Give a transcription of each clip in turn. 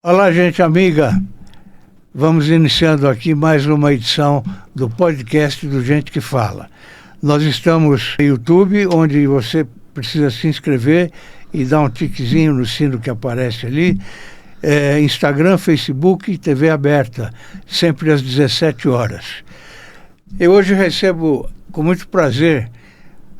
Olá, gente amiga. Vamos iniciando aqui mais uma edição do podcast do Gente que Fala. Nós estamos no YouTube, onde você precisa se inscrever e dar um tiquezinho no sino que aparece ali. Instagram, Facebook e TV aberta, sempre às 17 horas. Eu hoje recebo com muito prazer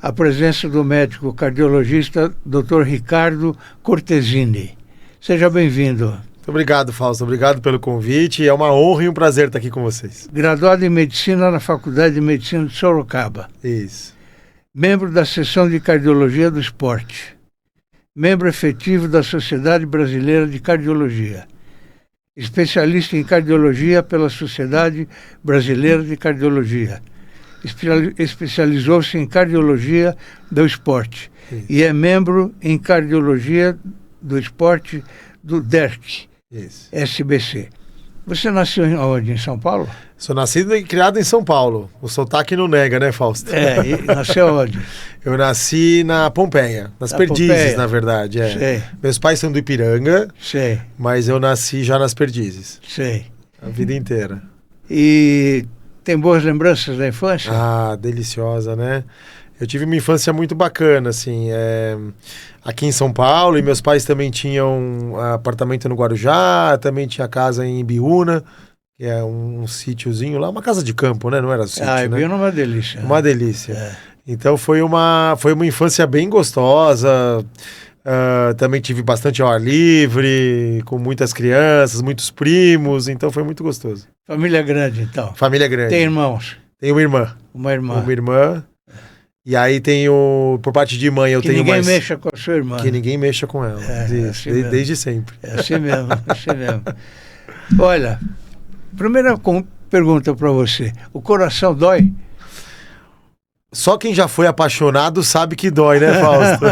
a presença do médico cardiologista Dr. Ricardo Cortesini. Seja bem-vindo. Muito obrigado, Fausto. Obrigado pelo convite. É uma honra e um prazer estar aqui com vocês. Graduado em Medicina na Faculdade de Medicina de Sorocaba. Isso. Membro da Seção de Cardiologia do Esporte. Membro efetivo da Sociedade Brasileira de Cardiologia. Especialista em Cardiologia pela Sociedade Brasileira de Cardiologia. Especializou-se em Cardiologia do Esporte. Isso. E é membro em Cardiologia do Esporte do DERC. Isso. SBC. Você nasceu onde? Em São Paulo? Sou nascido e criado em São Paulo. O sotaque não nega, né, Fausto? E nasceu onde? Eu nasci na Pompeia, nas Perdizes, Pompeia. na verdade. Sei. Meus pais são do Ipiranga, Sei, mas eu nasci já nas Perdizes. sei. A vida inteira. E tem boas lembranças da infância? Ah, deliciosa, né? Eu tive uma infância muito bacana, assim, aqui em São Paulo, e meus pais também tinham um apartamento no Guarujá, também tinha casa em Ibiúna, que é um sítiozinho lá, uma casa de campo, né? Não era sítio, né? Ibiúna é uma delícia. Uma delícia. É. Então foi uma infância bem gostosa, também tive bastante ao ar livre, com muitas crianças, muitos primos, então foi muito gostoso. Família grande, então. Família grande. Tem irmãos? Tenho uma irmã. Uma irmã. Uma irmã. E aí tenho, por parte de mãe, eu que tenho ninguém mais... mexa com a sua irmã. Que ninguém mexa com ela. Isso, assim desde sempre. É assim mesmo, assim mesmo. Olha, primeira pergunta para você. O coração dói? Só quem já foi apaixonado sabe que dói, né, Fausto?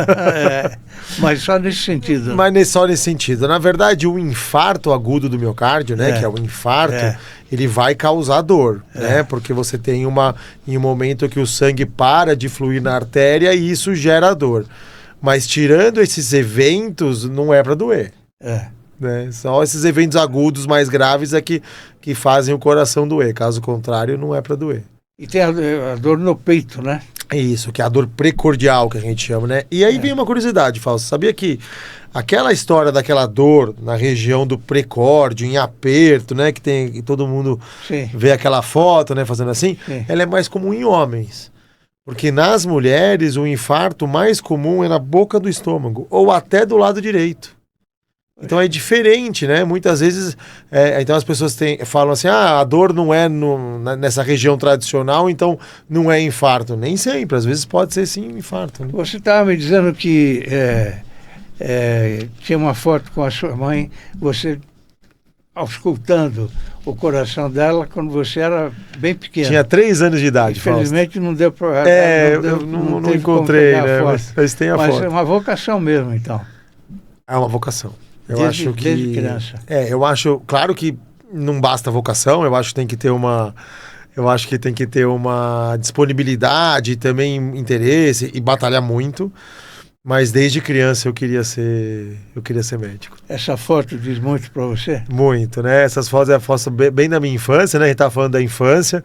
Mas só nesse sentido. Mas só nesse sentido. Na verdade, o infarto agudo do miocárdio, né, que é o infarto, ele vai causar dor, né? Porque você tem em um momento que o sangue para de fluir na artéria e isso gera dor. Mas tirando esses eventos, não é para doer. Né? Só esses eventos agudos mais graves é que fazem o coração doer. Caso contrário, não é para doer. E tem a dor no peito, né? É isso, que é a dor precordial que a gente chama, né? E aí vem uma curiosidade, Fausto. Sabia que aquela história daquela dor na região do precórdio, em aperto, né? Que todo mundo vê aquela foto, né? Fazendo assim. Sim. Ela é mais comum em homens. Porque nas mulheres o infarto mais comum é na boca do estômago. Ou até do lado direito. Então é diferente, né? Muitas vezes, então as pessoas falam assim, a dor não é nessa região tradicional, então não é infarto. Nem sempre, às vezes pode ser sim infarto. Né? Você estava me dizendo que tinha uma foto com a sua mãe, você auscultando o coração dela quando você era bem pequeno. Tinha 3 anos de idade, Infelizmente Fausto. não deu para... eu não encontrei, né? Mas tem a foto. Mas é uma vocação mesmo, então. É uma vocação. Desde criança. Eu acho, claro que não basta vocação, eu acho que tem que ter uma disponibilidade, também interesse e batalhar muito, mas desde criança eu queria ser médico. Essa foto diz muito para você? Muito, né? Essas fotos é a foto bem da minha infância, né? A gente tá falando da infância.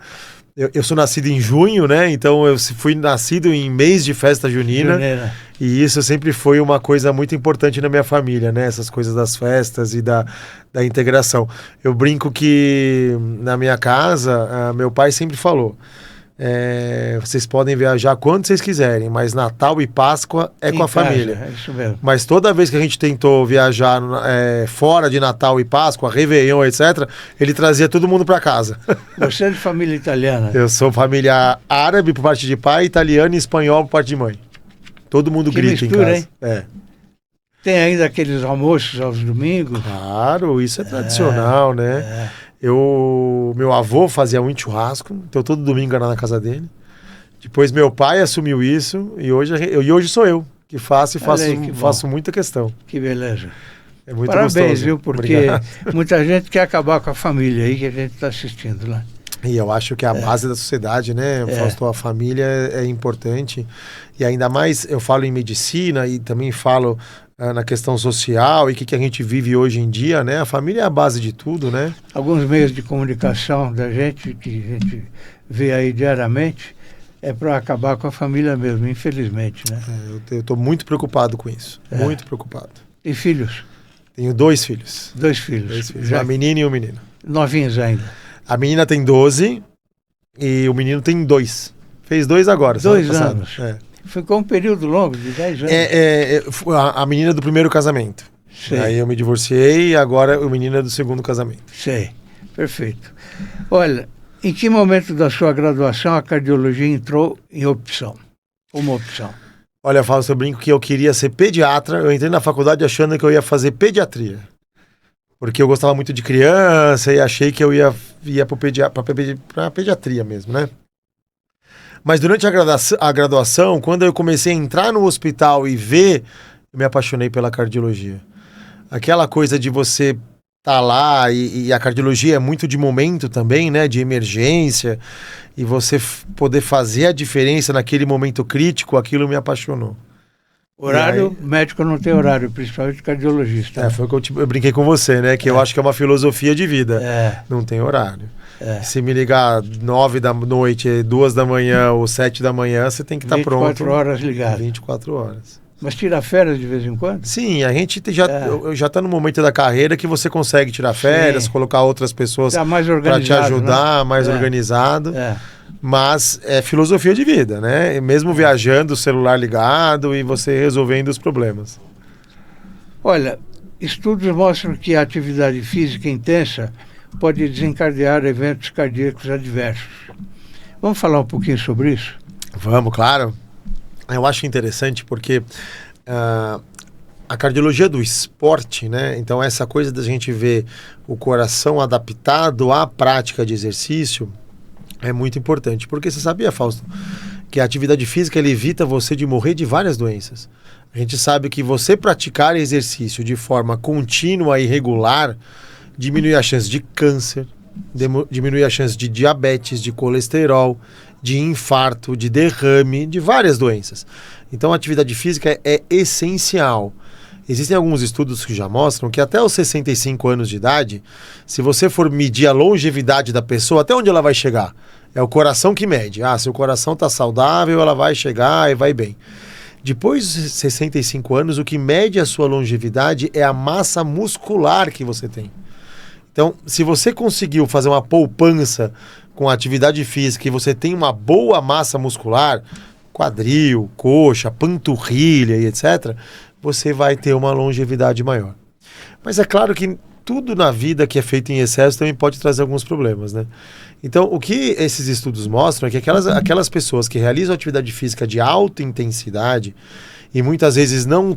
Eu sou nascido em junho, né? Então eu fui nascido em mês de festa junina. E isso sempre foi uma coisa muito importante na minha família, né? Essas coisas das festas e da integração. Eu brinco que na minha casa, meu pai sempre falou, vocês podem viajar quando vocês quiserem, mas Natal e Páscoa é com a família. É isso mesmo. Mas toda vez que a gente tentou viajar fora de Natal e Páscoa, Réveillon, etc., ele trazia todo mundo para casa. Você é de família italiana? Eu sou família árabe por parte de pai, italiano e espanhol por parte de mãe. Todo mundo grita mistura, em casa. Hein? Tem ainda aqueles almoços aos domingos? Claro, isso é tradicional, né? Meu avô fazia muito churrasco, então todo domingo era na casa dele. Depois meu pai assumiu isso e hoje sou eu que faço e faço muita questão. Que beleza. É muito Parabéns, gostoso. Viu? Porque muita gente quer acabar com a família aí que a gente está assistindo lá. E eu acho que a base da sociedade, né, Fausto, a família é importante. E ainda mais, eu falo em medicina e também falo na questão social e que a gente vive hoje em dia, né? A família é a base de tudo, né? Alguns meios de comunicação da gente, que a gente vê aí diariamente, é para acabar com a família mesmo, infelizmente, né? Eu estou muito preocupado com isso, muito preocupado. E filhos? Tenho 2 filhos. 2 filhos. Já... Uma menina e um menino. Novinhos ainda? A menina tem 12 e o menino tem 2. Fez 2 agora. 2 anos. Ficou um período longo, de 10 anos. A menina do primeiro casamento. Sei. Aí eu me divorciei e agora o menino é do segundo casamento. Sei, perfeito. Olha, em que momento da sua graduação a cardiologia entrou em opção? Uma opção. Olha, Fausto, eu brinco que eu queria ser pediatra. Eu entrei na faculdade achando que eu ia fazer pediatria. Porque eu gostava muito de criança e achei que eu ia para pediatria mesmo, né? Mas durante a graduação, quando eu comecei a entrar no hospital e ver, eu me apaixonei pela cardiologia. Aquela coisa de você estar lá e a cardiologia é muito de momento também, né? De emergência. E você poder fazer a diferença naquele momento crítico, aquilo me apaixonou. Horário, médico não tem horário, principalmente cardiologista. Foi o que eu brinquei com você, né? Que eu acho que é uma filosofia de vida. Não tem horário. Se me ligar 9 da noite, 2 da manhã ou 7 da manhã, você tem que estar pronto. 24 horas ligado. 24 horas. Mas tira férias de vez em quando? Sim, a gente já está no momento da carreira que você consegue tirar férias, colocar outras pessoas para te ajudar, né? Mais organizado. Mas é filosofia de vida, né? Mesmo viajando, o celular ligado e você resolvendo os problemas. Olha, estudos mostram que a atividade física intensa pode desencadear eventos cardíacos adversos. Vamos falar um pouquinho sobre isso? Vamos, claro. Eu acho interessante porque a cardiologia do esporte, né? Então essa coisa da gente ver o coração adaptado à prática de exercício é muito importante. Porque você sabia, Fausto, que a atividade física ela evita você de morrer de várias doenças. A gente sabe que você praticar exercício de forma contínua e regular diminui a chance de câncer, diminui a chance de diabetes, de colesterol, de infarto, de derrame, de várias doenças. Então a atividade física é essencial. Existem alguns estudos que já mostram que até os 65 anos de idade, se você for medir a longevidade da pessoa, até onde ela vai chegar? É o coração que mede. Se o coração está saudável, ela vai chegar e vai bem. Depois dos 65 anos, o que mede a sua longevidade é a massa muscular que você tem. Então, se você conseguiu fazer uma poupança com atividade física e você tem uma boa massa muscular, quadril, coxa, panturrilha e etc., você vai ter uma longevidade maior. Mas é claro que tudo na vida que é feito em excesso também pode trazer alguns problemas, né? Então, o que esses estudos mostram é que aquelas pessoas que realizam atividade física de alta intensidade e muitas vezes não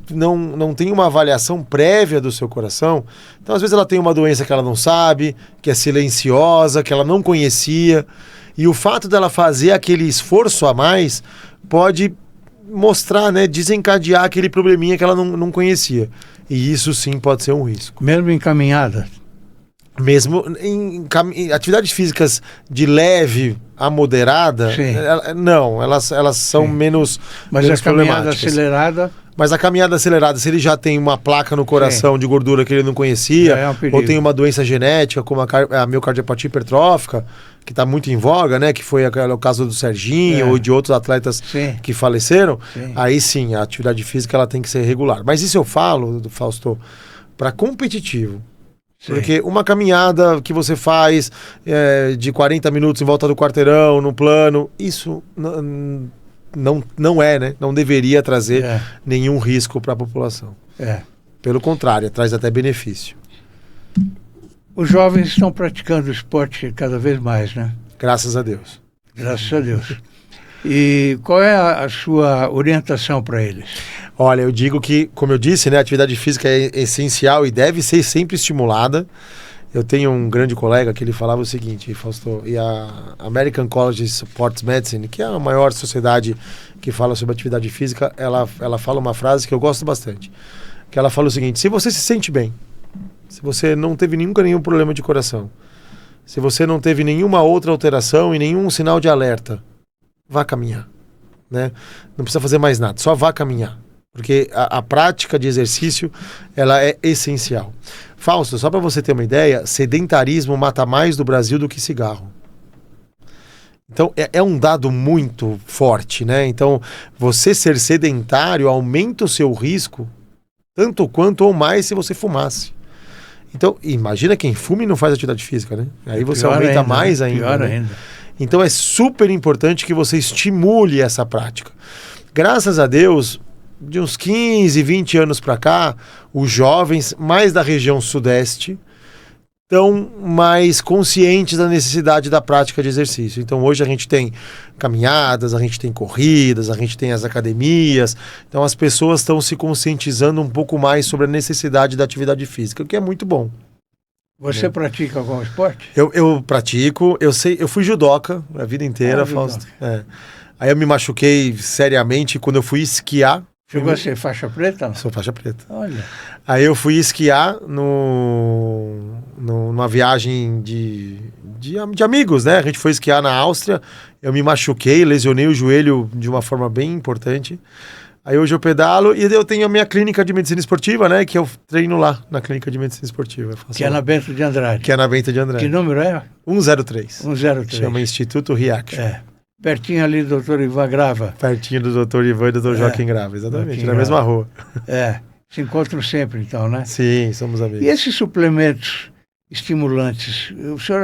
tem uma avaliação prévia do seu coração, então às vezes ela tem uma doença que ela não sabe, que é silenciosa, que ela não conhecia, e o fato dela fazer aquele esforço a mais pode mostrar, né, desencadear aquele probleminha que ela não conhecia. E isso sim pode ser um risco. Mesmo em caminhada? Mesmo em atividades físicas de leve a moderada, elas são menos Mas a caminhada acelerada... Mas a caminhada acelerada, se ele já tem uma placa no coração de gordura que ele não conhecia, ou tem uma doença genética, como a miocardiopatia hipertrófica, que está muito em voga, né? Que foi o caso do Serginho ou de outros atletas que faleceram, aí sim, a atividade física ela tem que ser regular. Mas isso eu falo, Fausto, para competitivo. Porque uma caminhada que você faz de 40 minutos em volta do quarteirão, no plano, isso não é, né? Não deveria trazer nenhum risco para a população. Pelo contrário, traz até benefício. Os jovens estão praticando esporte cada vez mais, né? Graças a Deus. Graças a Deus. E qual é a sua orientação para eles? Olha, eu digo que, como eu disse, né, a atividade física é essencial e deve ser sempre estimulada. Eu tenho um grande colega que ele falava o seguinte, Fausto, e a American College of Sports Medicine, que é a maior sociedade que fala sobre atividade física, ela fala uma frase que eu gosto bastante, que ela fala o seguinte: se você se sente bem, se você não teve nunca nenhum problema de coração, se você não teve nenhuma outra alteração e nenhum sinal de alerta, vá caminhar, né? Não precisa fazer mais nada, só vá caminhar. Porque a prática de exercício, ela é essencial. Fausto, só para você ter uma ideia, sedentarismo mata mais do Brasil do que cigarro. Então, é um dado muito forte, né? Então, você ser sedentário aumenta o seu risco tanto quanto ou mais se você fumasse. Então, imagina quem fuma e não faz atividade física, né? Aí você aumenta ainda, mais ainda. Pior né? ainda. Então, é super importante que você estimule essa prática. Graças a Deus, de uns 15, 20 anos para cá, os jovens, mais da região sudeste, estão mais conscientes da necessidade da prática de exercício. Então hoje a gente tem caminhadas, a gente tem corridas, a gente tem as academias. Então as pessoas estão se conscientizando um pouco mais sobre a necessidade da atividade física, o que é muito bom. Você pratica algum esporte? Eu pratico, eu fui judoca a vida inteira, Fausto. Aí eu me machuquei seriamente quando eu fui esquiar. Chegou a ser faixa preta? Não? Sou faixa preta. Olha. Aí eu fui esquiar numa viagem de amigos, né? A gente foi esquiar na Áustria, eu me machuquei, lesionei o joelho de uma forma bem importante. Aí hoje eu pedalo e eu tenho a minha clínica de medicina esportiva, né? Que eu treino lá na clínica de medicina esportiva. Que é na Bento de Andrade. Que é na Bento de Andrade. Que número é? 103. 103. Chama Instituto Reaction. Pertinho ali do Dr. Ivan Grava. Pertinho do Dr. Ivan e do Dr. Joaquim Grava, exatamente, Joaquim na mesma rua. Se encontram sempre, então, né? Sim, somos amigos. E esses suplementos estimulantes, o senhor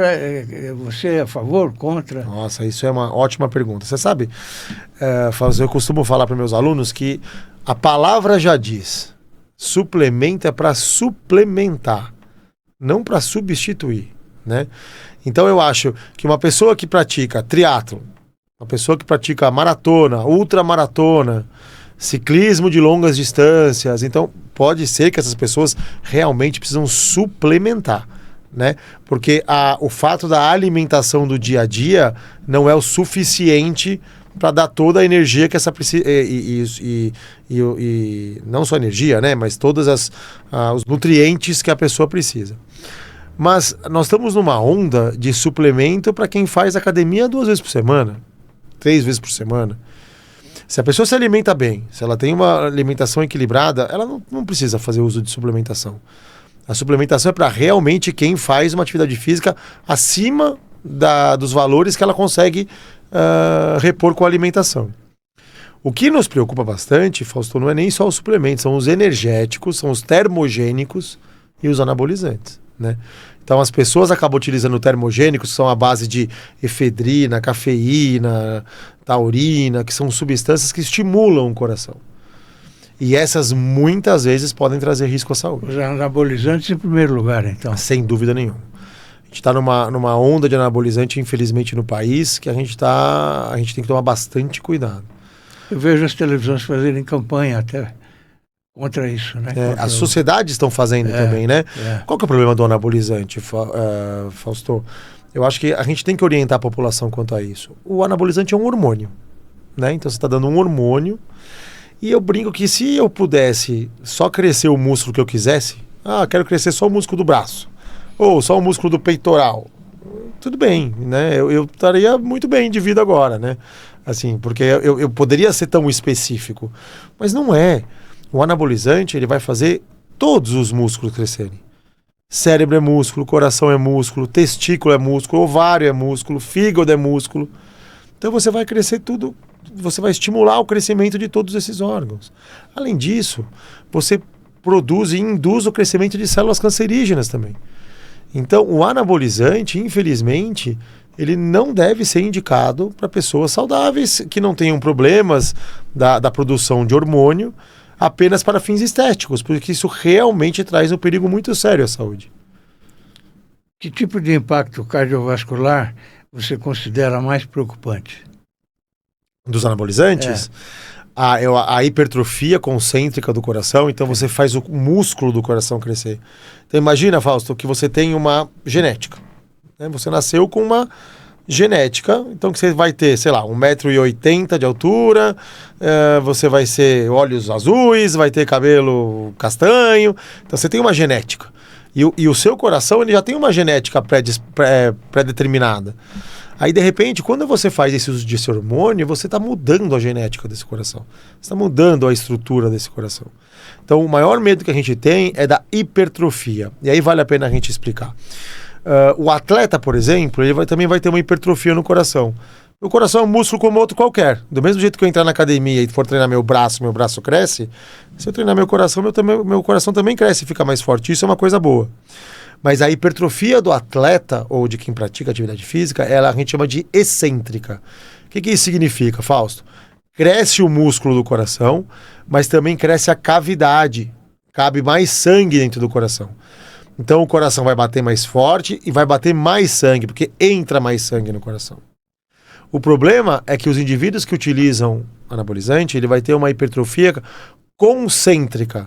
você é a favor, contra? Nossa, isso é uma ótima pergunta. Você sabe, eu costumo falar para meus alunos que a palavra já diz, suplemento é para suplementar, não para substituir, né? Então eu acho que uma pessoa que pratica triatlo, uma pessoa que pratica maratona, ultramaratona, ciclismo de longas distâncias, então pode ser que essas pessoas realmente precisam suplementar, né? Porque o fato da alimentação do dia a dia não é o suficiente para dar toda a energia que essa precisa e não só energia, né? Mas todos os nutrientes que a pessoa precisa. Mas nós estamos numa onda de suplemento para quem faz academia 2 vezes por semana, 3 vezes por semana. Se a pessoa se alimenta bem, se ela tem uma alimentação equilibrada, ela não precisa fazer uso de suplementação. A suplementação é para realmente quem faz uma atividade física acima dos valores que ela consegue repor com a alimentação. O que nos preocupa bastante, Fausto, não é nem só os suplementos, são os energéticos, são os termogênicos e os anabolizantes, né? Então as pessoas acabam utilizando termogênicos, que são a base de efedrina, cafeína, taurina, que são substâncias que estimulam o coração. E essas muitas vezes podem trazer risco à saúde. Os anabolizantes em primeiro lugar, então. Sem dúvida nenhuma. A gente está numa onda de anabolizante, infelizmente, no país, que a gente tem que tomar bastante cuidado. Eu vejo as televisões fazerem campanha até contra isso, né? As sociedades estão fazendo também, né? Qual que é o problema do anabolizante, Fausto? Eu acho que a gente tem que orientar a população quanto a isso. O anabolizante é um hormônio, né? Então você está dando um hormônio e eu brinco que se eu pudesse só crescer o músculo que eu quisesse, quero crescer só o músculo do braço ou só o músculo do peitoral, tudo bem, né? Eu estaria muito bem de vida agora, né? Assim, porque eu poderia ser tão específico, mas não é. O anabolizante, ele vai fazer todos os músculos crescerem. Cérebro é músculo, coração é músculo, testículo é músculo, ovário é músculo, fígado é músculo. Então você vai crescer tudo, você vai estimular o crescimento de todos esses órgãos. Além disso, você produz e induz o crescimento de células cancerígenas também. Então o anabolizante, infelizmente, ele não deve ser indicado para pessoas saudáveis que não tenham problemas da produção de hormônio, apenas para fins estéticos, porque isso realmente traz um perigo muito sério à saúde. Que tipo de impacto cardiovascular você considera mais preocupante? Dos anabolizantes? A hipertrofia concêntrica do coração, então você faz o músculo do coração crescer. Então imagina, Fausto, que você tem uma genética, né? Você nasceu com uma genética, então que você vai ter, sei lá, 1,80 m de altura, você vai ser olhos azuis, vai ter cabelo castanho, então você tem uma genética. E o seu coração, ele já tem uma genética pré-determinada. Aí, de repente, quando você faz esse uso desse hormônio, você está mudando a genética desse coração. Você está mudando a estrutura desse coração. Então, o maior medo que a gente tem é da hipertrofia. E aí vale a pena a gente explicar. O atleta, por exemplo, ele também vai ter uma hipertrofia no coração. O coração é um músculo como outro qualquer. Do mesmo jeito que eu entrar na academia e for treinar meu braço cresce. Se eu treinar meu coração, meu coração também cresce e fica mais forte. Isso é uma coisa boa. Mas a hipertrofia do atleta, ou de quem pratica atividade física, a gente chama de excêntrica. O que isso significa, Fausto? Cresce o músculo do coração, mas também cresce a cavidade. Cabe mais sangue dentro do coração. Então o coração vai bater mais forte e vai bater mais sangue, porque entra mais sangue no coração. O problema é que os indivíduos que utilizam anabolizante, ele vai ter uma hipertrofia concêntrica.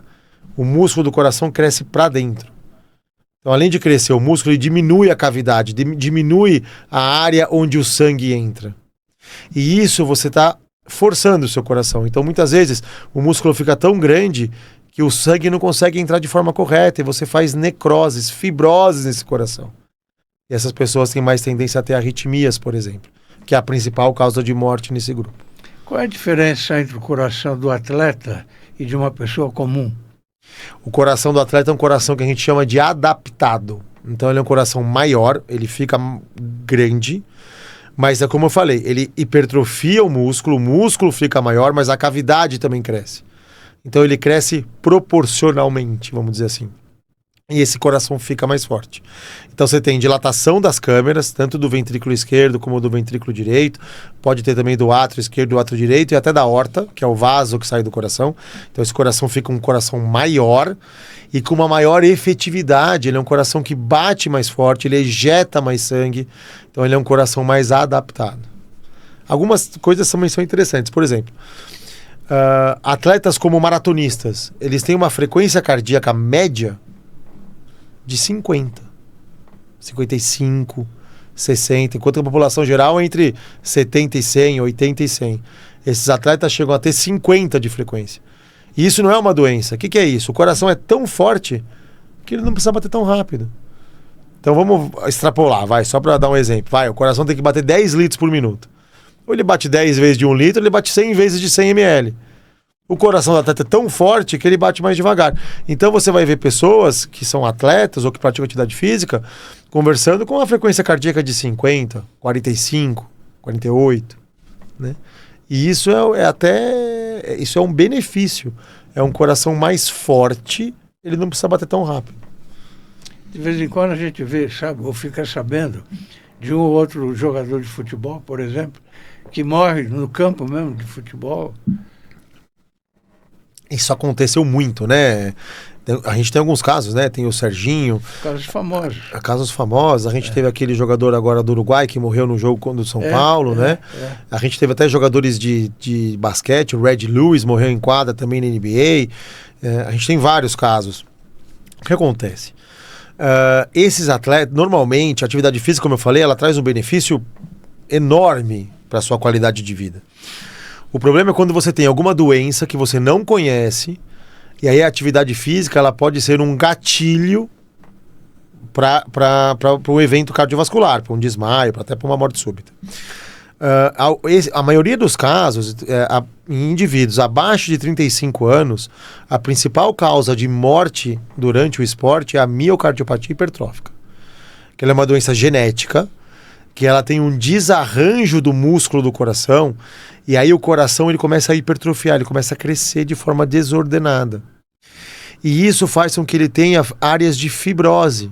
O músculo do coração cresce para dentro. Então, além de crescer o músculo, ele diminui a cavidade, diminui a área onde o sangue entra. E isso você está forçando o seu coração. Então, muitas vezes, o músculo fica tão grande que o sangue não consegue entrar de forma correta e você faz necroses, fibroses nesse coração. E essas pessoas têm mais tendência a ter arritmias, por exemplo, que é a principal causa de morte nesse grupo. Qual é a diferença entre o coração do atleta e de uma pessoa comum? O coração do atleta é um coração que a gente chama de adaptado. Então ele é um coração maior, ele fica grande, mas é como eu falei, ele hipertrofia o músculo fica maior, mas a cavidade também cresce. Então ele cresce proporcionalmente, vamos dizer assim. E esse coração fica mais forte. Então você tem dilatação das câmeras, tanto do ventrículo esquerdo como do ventrículo direito. Pode ter também do átrio esquerdo, do átrio direito e até da aorta, que é o vaso que sai do coração. Então esse coração fica um coração maior e com uma maior efetividade. Ele é um coração que bate mais forte, ele ejeta mais sangue. Então ele é um coração mais adaptado. Algumas coisas também são interessantes. Por exemplo, atletas como maratonistas, eles têm uma frequência cardíaca média de 50, 55, 60, enquanto a população geral é entre 70 e 100, 80 e 100. Esses atletas chegam a ter 50 de frequência. E isso não é uma doença. O que é isso? O coração é tão forte que ele não precisa bater tão rápido. Então vamos extrapolar, só para dar um exemplo. O coração tem que bater 10 litros por minuto. Ou ele bate 10 vezes de 1 litro, ou ele bate 100 vezes de 100 ml. O coração do atleta é tão forte que ele bate mais devagar. Então você vai ver pessoas que são atletas ou que praticam atividade física conversando com uma frequência cardíaca de 50, 45, 48, né? E isso isso é um benefício. É um coração mais forte, ele não precisa bater tão rápido. De vez em quando a gente vê, sabe, ou fica sabendo de um ou outro jogador de futebol, por exemplo, que morre no campo mesmo de futebol. Isso aconteceu muito, né? A gente tem alguns casos, né? Tem o Serginho. Casos famosos. Casos famosos. A gente teve aquele jogador agora do Uruguai que morreu no jogo do São Paulo, né? A gente teve até jogadores de basquete. O Red Lewis morreu em quadra também na NBA. A gente tem vários casos. O que acontece? Esses atletas, normalmente, a atividade física, como eu falei, ela traz um benefício enorme para a sua qualidade de vida. O problema é quando você tem alguma doença que você não conhece, e aí a atividade física ela pode ser um gatilho para um evento cardiovascular, para um desmaio, até para uma morte súbita. A maioria dos casos, em indivíduos abaixo de 35 anos, a principal causa de morte durante o esporte é a miocardiopatia hipertrófica. Que ela é uma doença genética, que ela tem um desarranjo do músculo do coração, e aí o coração ele começa a hipertrofiar, ele começa a crescer de forma desordenada. E isso faz com que ele tenha áreas de fibrose.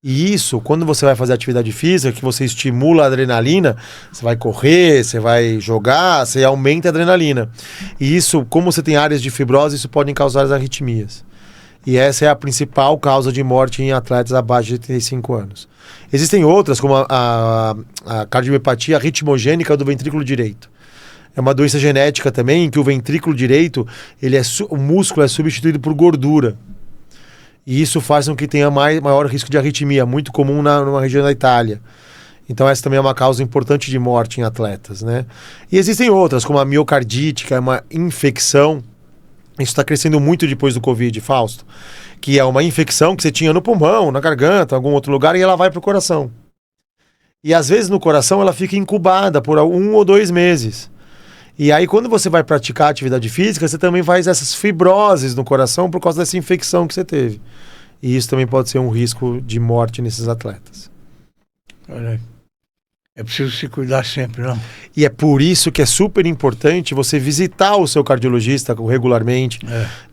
E isso, quando você vai fazer atividade física, que você estimula a adrenalina, você vai correr, você vai jogar, você aumenta a adrenalina. E isso, como você tem áreas de fibrose, isso pode causar as arritmias. E essa é a principal causa de morte em atletas abaixo de 35 anos. Existem outras, como a cardiomiopatia ritmogênica do ventrículo direito. É uma doença genética também, em que o ventrículo direito, o músculo é substituído por gordura. E isso faz com que tenha maior risco de arritmia, muito comum numa região da Itália. Então essa também é uma causa importante de morte em atletas, né? E existem outras, como a miocardite, que é uma infecção isso está crescendo muito depois do Covid, Fausto, que é uma infecção que você tinha no pulmão, na garganta, em algum outro lugar, e ela vai para o coração. E às vezes no coração ela fica incubada por 1 ou 2 meses. E aí quando você vai praticar atividade física, você também faz essas fibroses no coração por causa dessa infecção que você teve. E isso também pode ser um risco de morte nesses atletas. Olha aí. É preciso se cuidar sempre, não? E é por isso que é super importante você visitar o seu cardiologista regularmente.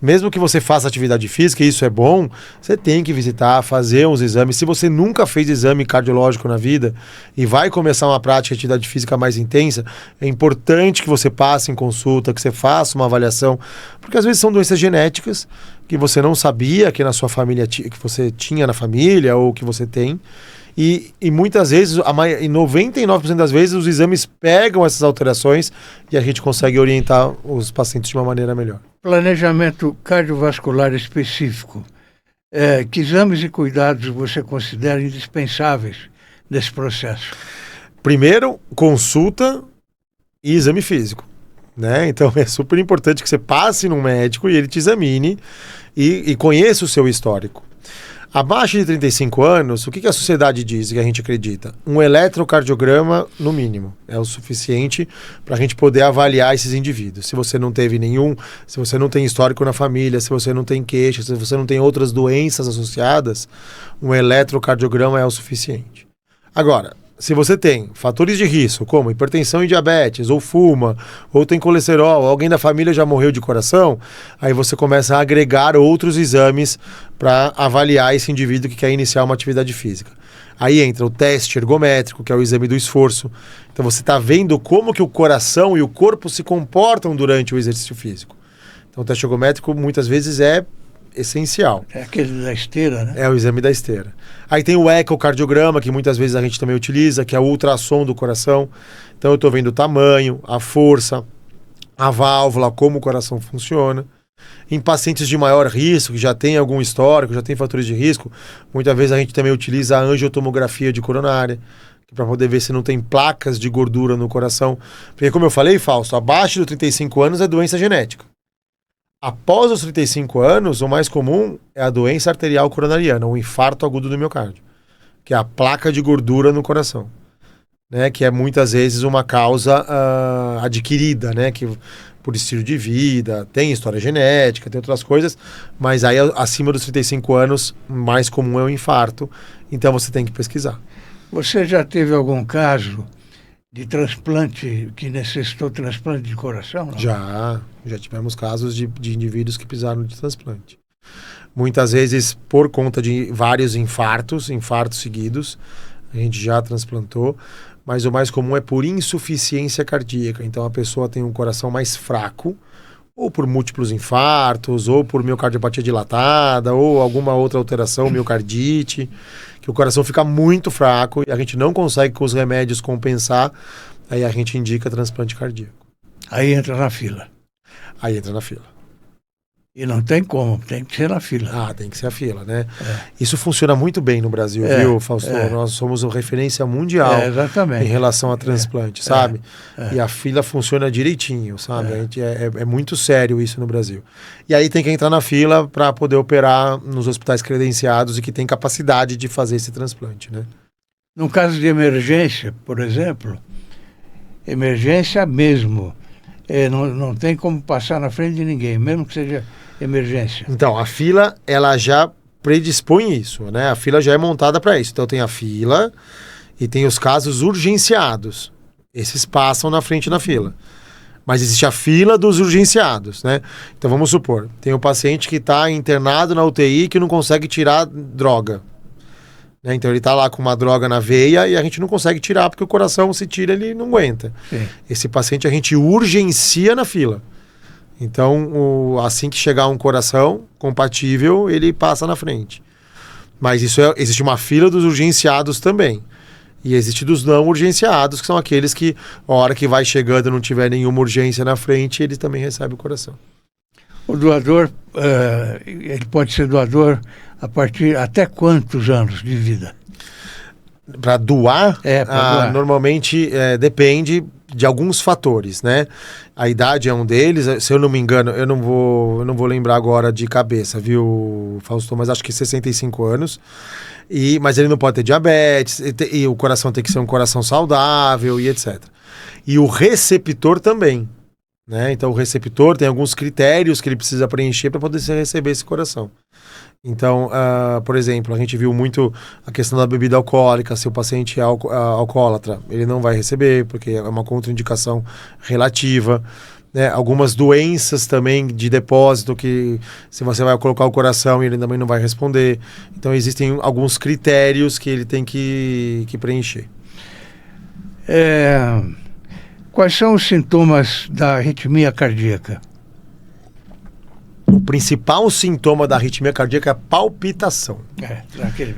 Mesmo que você faça atividade física, e isso é bom, você tem que visitar, fazer uns exames. Se você nunca fez exame cardiológico na vida e vai começar uma prática de atividade física mais intensa, é importante que você passe em consulta, que você faça uma avaliação, porque às vezes são doenças genéticas que você não sabia que na sua família, que você tinha na família ou que você tem. E muitas vezes, em 99% das vezes, os exames pegam essas alterações e a gente consegue orientar os pacientes de uma maneira melhor. Planejamento cardiovascular específico. Que exames e cuidados você considera indispensáveis nesse processo? Primeiro, consulta e exame físico. Né? Então é super importante que você passe num médico e ele te examine e conheça o seu histórico. Abaixo de 35 anos, o que a sociedade diz, que a gente acredita? Um eletrocardiograma, no mínimo, é o suficiente para a gente poder avaliar esses indivíduos. Se você não teve nenhum, se você não tem histórico na família, se você não tem queixa, se você não tem outras doenças associadas, um eletrocardiograma é o suficiente. Agora, se você tem fatores de risco, como hipertensão e diabetes, ou fuma, ou tem colesterol, ou alguém da família já morreu de coração, aí você começa a agregar outros exames para avaliar esse indivíduo que quer iniciar uma atividade física. Aí entra o teste ergométrico, que é o exame do esforço. Então você está vendo como que o coração e o corpo se comportam durante o exercício físico. Então o teste ergométrico muitas vezes é essencial. É aquele da esteira, né? É o exame da esteira. Aí tem o ecocardiograma, que muitas vezes a gente também utiliza, que é o ultrassom do coração. Então eu estou vendo o tamanho, a força, a válvula, como o coração funciona. Em pacientes de maior risco, que já tem algum histórico, já tem fatores de risco, muitas vezes a gente também utiliza a angiotomografia de coronária, para poder ver se não tem placas de gordura no coração. Porque como eu falei, Fausto, abaixo dos 35 anos é doença genética. Após os 35 anos, o mais comum é a doença arterial coronariana, o infarto agudo do miocárdio, que é a placa de gordura no coração, né? Que é muitas vezes uma causa adquirida, né? Que, por estilo de vida, tem história genética, tem outras coisas, mas aí acima dos 35 anos, mais comum é o infarto, então você tem que pesquisar. Você já teve algum caso de transplante, que necessitou transplante de coração? Não? Já tivemos casos de indivíduos que precisaram de transplante. Muitas vezes por conta de vários infartos seguidos, a gente já transplantou, mas o mais comum é por insuficiência cardíaca. Então a pessoa tem um coração mais fraco, ou por múltiplos infartos, ou por miocardiopatia dilatada, ou alguma outra alteração, miocardite, que o coração fica muito fraco e a gente não consegue com os remédios compensar, aí a gente indica transplante cardíaco. Aí entra na fila. Aí entra na fila. E não tem como, tem que ser na fila. Ah, tem que ser a fila, né? Isso funciona muito bem no Brasil, viu, Fausto? Nós somos uma referência mundial em relação a transplante, sabe? E a fila funciona direitinho, sabe? A gente é muito sério isso no Brasil. E aí tem que entrar na fila para poder operar nos hospitais credenciados e que tem capacidade de fazer esse transplante, né? No caso de emergência, por exemplo, emergência mesmo, não tem como passar na frente de ninguém, mesmo que seja emergência. Então, a fila, ela já predispõe isso, né? A fila já é montada para isso. Então, tem a fila e tem os casos urgenciados. Esses passam na frente da fila. Mas existe a fila dos urgenciados, né? Então, vamos supor, tem um paciente que está internado na UTI que não consegue tirar droga. Né? Então, ele está lá com uma droga na veia e a gente não consegue tirar porque o coração, se tira, ele não aguenta. Sim. Esse paciente a gente urgencia na fila. Então, assim que chegar um coração compatível, ele passa na frente. Mas existe uma fila dos urgenciados também. E existe dos não urgenciados, que são aqueles que, a hora que vai chegando e não tiver nenhuma urgência na frente, ele também recebe o coração. O doador, ele pode ser doador até quantos anos de vida? Para doar? Para doar. Normalmente depende. de alguns fatores, né? A idade é um deles, se eu não me engano, eu não vou lembrar agora de cabeça, viu, Fausto? Mas acho que 65 anos. Mas ele não pode ter diabetes, e o coração tem que ser um coração saudável e etc. E o receptor também, né? Então o receptor tem alguns critérios que ele precisa preencher para poder receber esse coração. Então, por exemplo, a gente viu muito a questão da bebida alcoólica. Se o paciente é alcoólatra, ele não vai receber, porque é uma contraindicação relativa. Né? Algumas doenças também de depósito, que se você vai colocar o coração, ele também não vai responder. Então, existem alguns critérios que ele tem que preencher. Quais são os sintomas da arritmia cardíaca? O principal sintoma da arritmia cardíaca é a palpitação.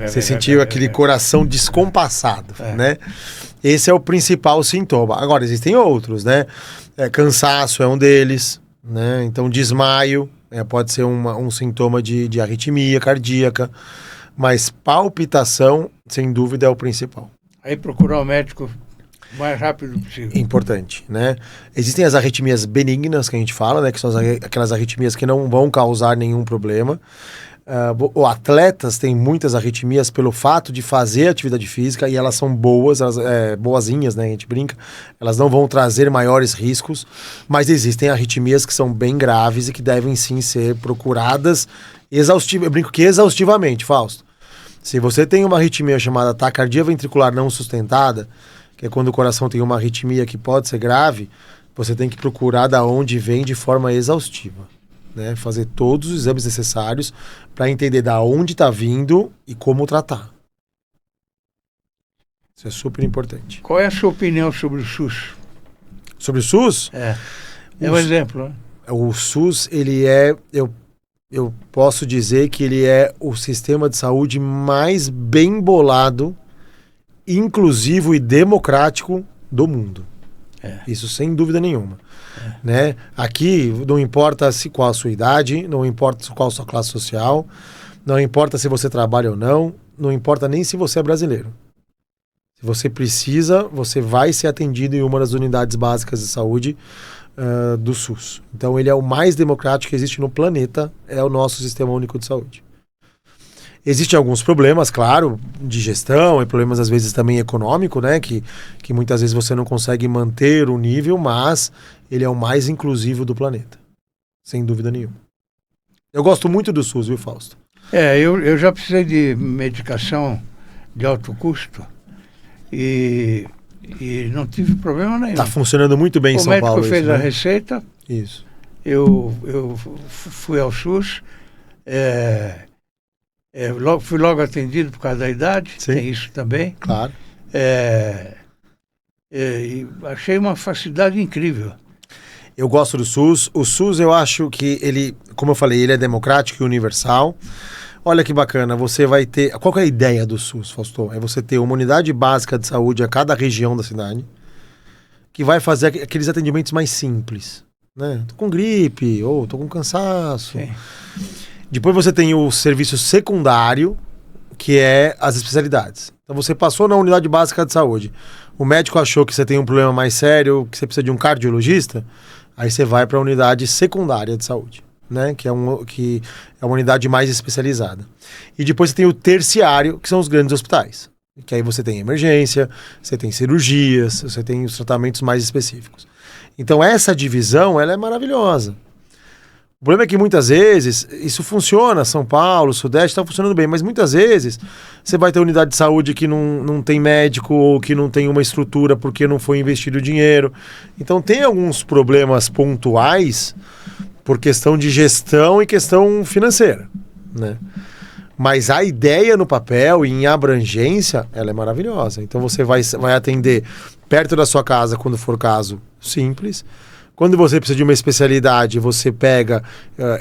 Você sentiu aquele coração descompassado, né? Esse é o principal sintoma. Agora, existem outros, né? Cansaço é um deles, né? Então, desmaio pode ser um sintoma de arritmia cardíaca, mas palpitação, sem dúvida, é o principal. Aí procurar o médico o mais rápido possível. Importante, né? Existem as arritmias benignas que a gente fala, né? Que são aquelas arritmias que não vão causar nenhum problema. Atletas têm muitas arritmias pelo fato de fazer atividade física, e elas são boas, boazinhas, né? A gente brinca. Elas não vão trazer maiores riscos, mas existem arritmias que são bem graves e que devem sim ser procuradas exaustivamente. Eu brinco que exaustivamente, Fausto. Se você tem uma arritmia chamada taquicardia ventricular não sustentada, que é quando o coração tem uma arritmia que pode ser grave, você tem que procurar da onde vem de forma exaustiva, né? Fazer todos os exames necessários para entender da onde está vindo e como tratar. Isso é super importante. Qual é a sua opinião sobre o SUS? Sobre o SUS? É um exemplo, né? O SUS, ele é... Eu posso dizer que ele é o sistema de saúde mais bem bolado, inclusivo e democrático do mundo. Isso sem dúvida nenhuma. Né? Aqui não importa qual a sua idade, não importa qual a sua classe social, não importa se você trabalha ou não, não importa nem se você é brasileiro. Se você precisa, você vai ser atendido em uma das unidades básicas de saúde do SUS. Então ele é o mais democrático que existe no planeta, é o nosso Sistema Único de Saúde. Existem alguns problemas, claro, de gestão e problemas às vezes também econômico, né? Que muitas vezes você não consegue manter o nível, mas ele é o mais inclusivo do planeta. Sem dúvida nenhuma. Eu gosto muito do SUS, viu, Fausto? Eu já precisei de medicação de alto custo e não tive problema nenhum. Está funcionando muito bem em São Paulo. O médico fez a receita. Isso. Eu fui ao SUS. Fui logo atendido por causa da idade. Sim. Tem isso também. Claro. E achei uma facilidade incrível. Eu gosto do SUS. O SUS, eu acho que ele, como eu falei, ele é democrático e universal. Olha que bacana, você vai ter... Qual que é a ideia do SUS, Fausto? É você ter uma unidade básica de saúde a cada região da cidade, que vai fazer aqueles atendimentos mais simples, né? Tô com gripe, ou tô com cansaço. Sim. Depois você tem o serviço secundário, que é as especialidades. Então você passou na unidade básica de saúde, o médico achou que você tem um problema mais sério, que você precisa de um cardiologista, aí você vai para a unidade secundária de saúde, né? Que é uma unidade mais especializada. E depois você tem o terciário, que são os grandes hospitais. Que aí você tem emergência, você tem cirurgias, você tem os tratamentos mais específicos. Então essa divisão, ela é maravilhosa. O problema é que muitas vezes, isso funciona, São Paulo, Sudeste, está funcionando bem, mas muitas vezes você vai ter unidade de saúde que não tem médico ou que não tem uma estrutura porque não foi investido dinheiro. Então tem alguns problemas pontuais por questão de gestão e questão financeira, né? Mas a ideia no papel e em abrangência, ela é maravilhosa. Então você vai atender perto da sua casa quando for caso simples. Quando você precisa de uma especialidade, você pega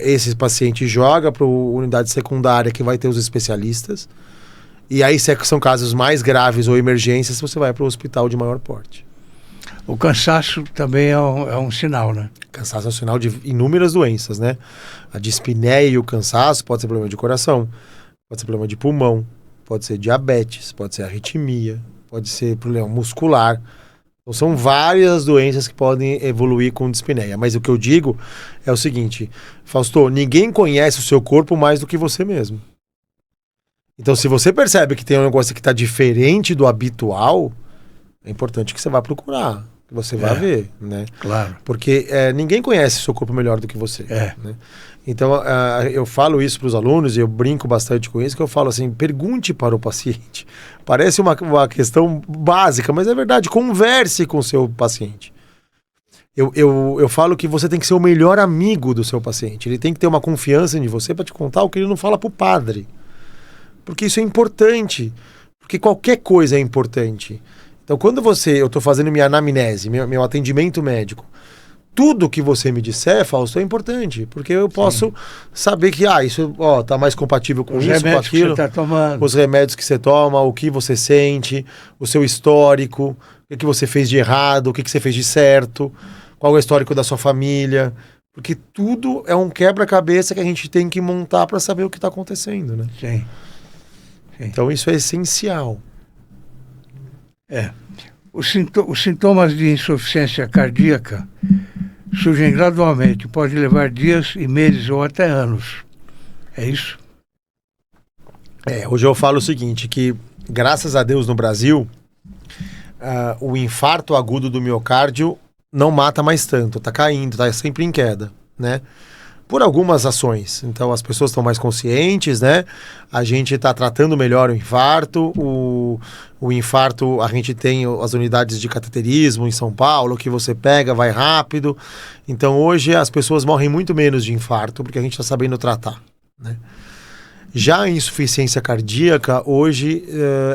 esse paciente e joga para a unidade secundária que vai ter os especialistas. E aí, se são casos mais graves ou emergências, você vai para o hospital de maior porte. O cansaço também é um sinal, né? Cansaço é um sinal de inúmeras doenças, né? A dispneia e o cansaço pode ser problema de coração, pode ser problema de pulmão, pode ser diabetes, pode ser arritmia, pode ser problema muscular. Então, são várias doenças que podem evoluir com dispneia. Mas o que eu digo é o seguinte, Fausto, ninguém conhece o seu corpo mais do que você mesmo. Então, se você percebe que tem um negócio que está diferente do habitual, é importante que você vá procurar, que você vá ver, né? Claro. Porque ninguém conhece o seu corpo melhor do que você. Né? Então, eu falo isso para os alunos, e eu brinco bastante com isso, que eu falo assim, pergunte para o paciente. Parece uma questão básica, mas é verdade, converse com o seu paciente. Eu falo que você tem que ser o melhor amigo do seu paciente. Ele tem que ter uma confiança em você para te contar o que ele não fala para o padre. Porque isso é importante. Porque qualquer coisa é importante. Então, quando eu estou fazendo minha anamnese, meu atendimento médico, tudo que você me disser, Fausto, é importante. Porque eu posso saber que, isso tá mais compatível com isso, com aquilo. Que você tá tomando. Os remédios que você toma, o que você sente, o seu histórico, o que você fez de errado, o que você fez de certo, qual é o histórico da sua família. Porque tudo é um quebra-cabeça que a gente tem que montar para saber o que está acontecendo, né? Sim. Então isso é essencial. Os sintomas de insuficiência cardíaca surgem gradualmente, pode levar dias e meses ou até anos. É isso? Hoje eu falo o seguinte, que graças a Deus no Brasil, o infarto agudo do miocárdio não mata mais tanto, tá caindo, tá sempre em queda, né? Por algumas ações. Então as pessoas estão mais conscientes, né? A gente está tratando melhor o infarto. O infarto, a gente tem as unidades de cateterismo em São Paulo, que você pega, vai rápido. Então hoje as pessoas morrem muito menos de infarto, porque a gente está sabendo tratar, né? Já a insuficiência cardíaca, hoje,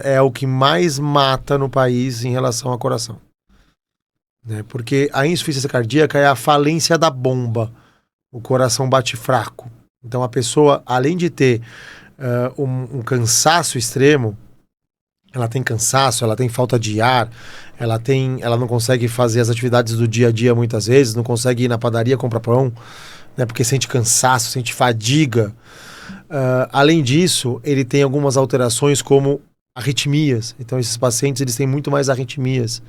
é o que mais mata no país em relação ao coração, né? Porque a insuficiência cardíaca é a falência da bomba. O coração bate fraco. Então a pessoa, além de ter um cansaço extremo, ela tem cansaço, ela tem falta de ar, ela não consegue fazer as atividades do dia a dia muitas vezes, não consegue ir na padaria comprar pão, né, porque sente cansaço, sente fadiga. Além disso, ele tem algumas alterações como arritmias. Então esses pacientes eles têm muito mais arritmias.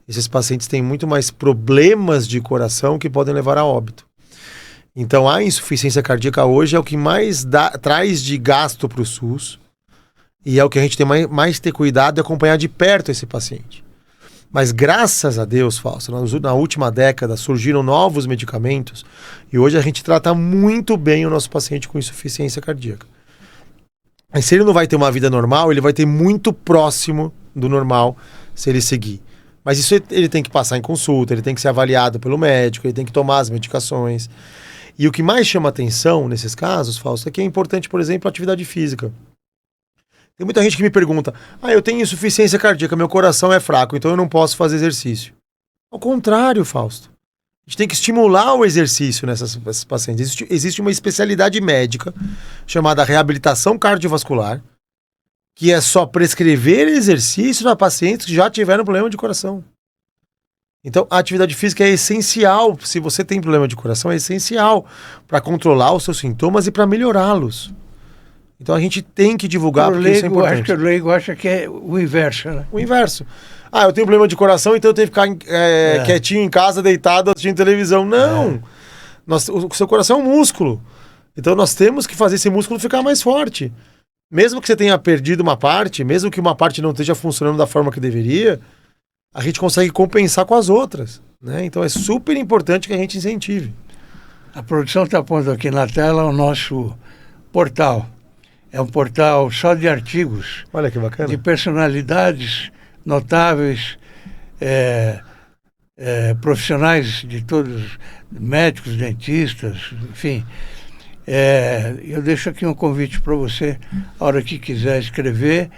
Esses pacientes têm muito mais problemas de coração que podem levar a óbito. Então a insuficiência cardíaca hoje é o que mais traz de gasto para o SUS e é o que a gente tem mais ter cuidado e acompanhar de perto esse paciente. Mas graças a Deus, Fausto, na última década surgiram novos medicamentos e hoje a gente trata muito bem o nosso paciente com insuficiência cardíaca. Mas se ele não vai ter uma vida normal, ele vai ter muito próximo do normal se ele seguir. Mas isso ele tem que passar em consulta, ele tem que ser avaliado pelo médico, ele tem que tomar as medicações. E o que mais chama atenção nesses casos, Fausto, é que é importante, por exemplo, a atividade física. Tem muita gente que me pergunta, eu tenho insuficiência cardíaca, meu coração é fraco, então eu não posso fazer exercício. Ao contrário, Fausto. A gente tem que estimular o exercício nesses pacientes. Existe uma especialidade médica chamada reabilitação cardiovascular, que é só prescrever exercício para pacientes que já tiveram problema de coração. Então, a atividade física é essencial, se você tem problema de coração, é essencial para controlar os seus sintomas e para melhorá-los. Então, a gente tem que divulgar, porque isso é importante. Acho que o leigo acha que é o inverso, né? O inverso. Eu tenho problema de coração, então eu tenho que ficar quietinho em casa, deitado, assistindo televisão. Não! O seu coração é um músculo. Então, nós temos que fazer esse músculo ficar mais forte. Mesmo que você tenha perdido uma parte, mesmo que uma parte não esteja funcionando da forma que deveria, a gente consegue compensar com as outras, né? Então é super importante que a gente incentive. A produção está pondo aqui na tela o nosso portal. É um portal só de artigos. Olha que bacana. De personalidades notáveis, profissionais de todos, médicos, dentistas, enfim. Eu deixo aqui um convite para você, a hora que quiser escrever,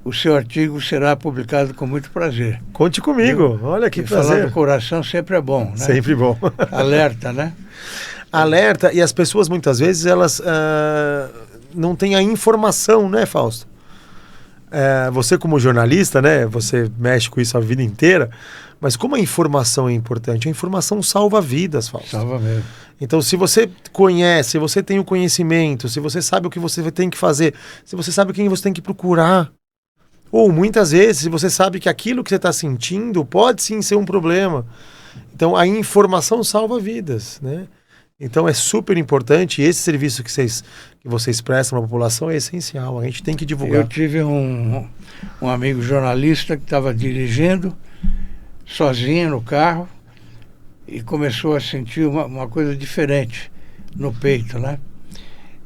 o seu artigo será publicado com muito prazer. Conte comigo, olha que prazer. Falar do coração sempre é bom, né? Sempre bom. Alerta, né? Alerta, e as pessoas muitas vezes elas não têm a informação, né, Fausto? Você como jornalista, né, você mexe com isso a vida inteira, mas como a informação é importante, a informação salva vidas, Fausto. Salva mesmo. Então, se você conhece, se você tem o conhecimento, se você sabe o que você tem que fazer, se você sabe quem você tem que procurar, Ou muitas vezes você sabe que aquilo que você está sentindo pode sim ser um problema. Então a informação salva vidas, né? Então é super importante, esse serviço que vocês prestam à população é essencial, a gente tem que divulgar. Eu tive um amigo jornalista que estava dirigindo sozinho no carro e começou a sentir uma coisa diferente no peito, né?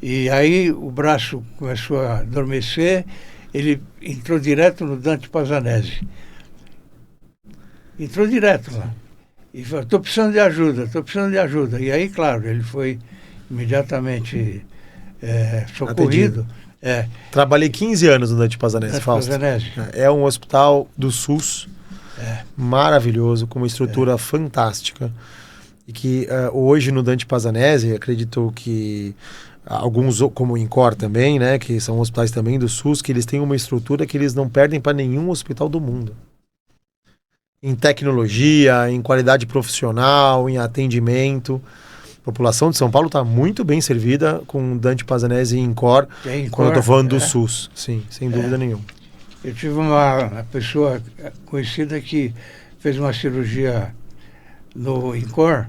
E aí o braço começou a adormecer, ele entrou direto no Dante Pazzanese. Entrou direto lá. E falou, estou precisando de ajuda. E aí, claro, ele foi imediatamente socorrido. Trabalhei 15 anos no Dante Pazzanese, Fausto. É um hospital do SUS, maravilhoso, com uma estrutura fantástica. E que hoje no Dante Pazzanese, acredito que alguns, como o INCOR também, né, que são hospitais também do SUS, que eles têm uma estrutura que eles não perdem para nenhum hospital do mundo. Em tecnologia, em qualidade profissional, em atendimento. A população de São Paulo está muito bem servida com Dante Pazzanese e INCOR, quando eu estou falando do SUS. Sim, sem dúvida nenhuma. Eu tive uma pessoa conhecida que fez uma cirurgia no INCOR,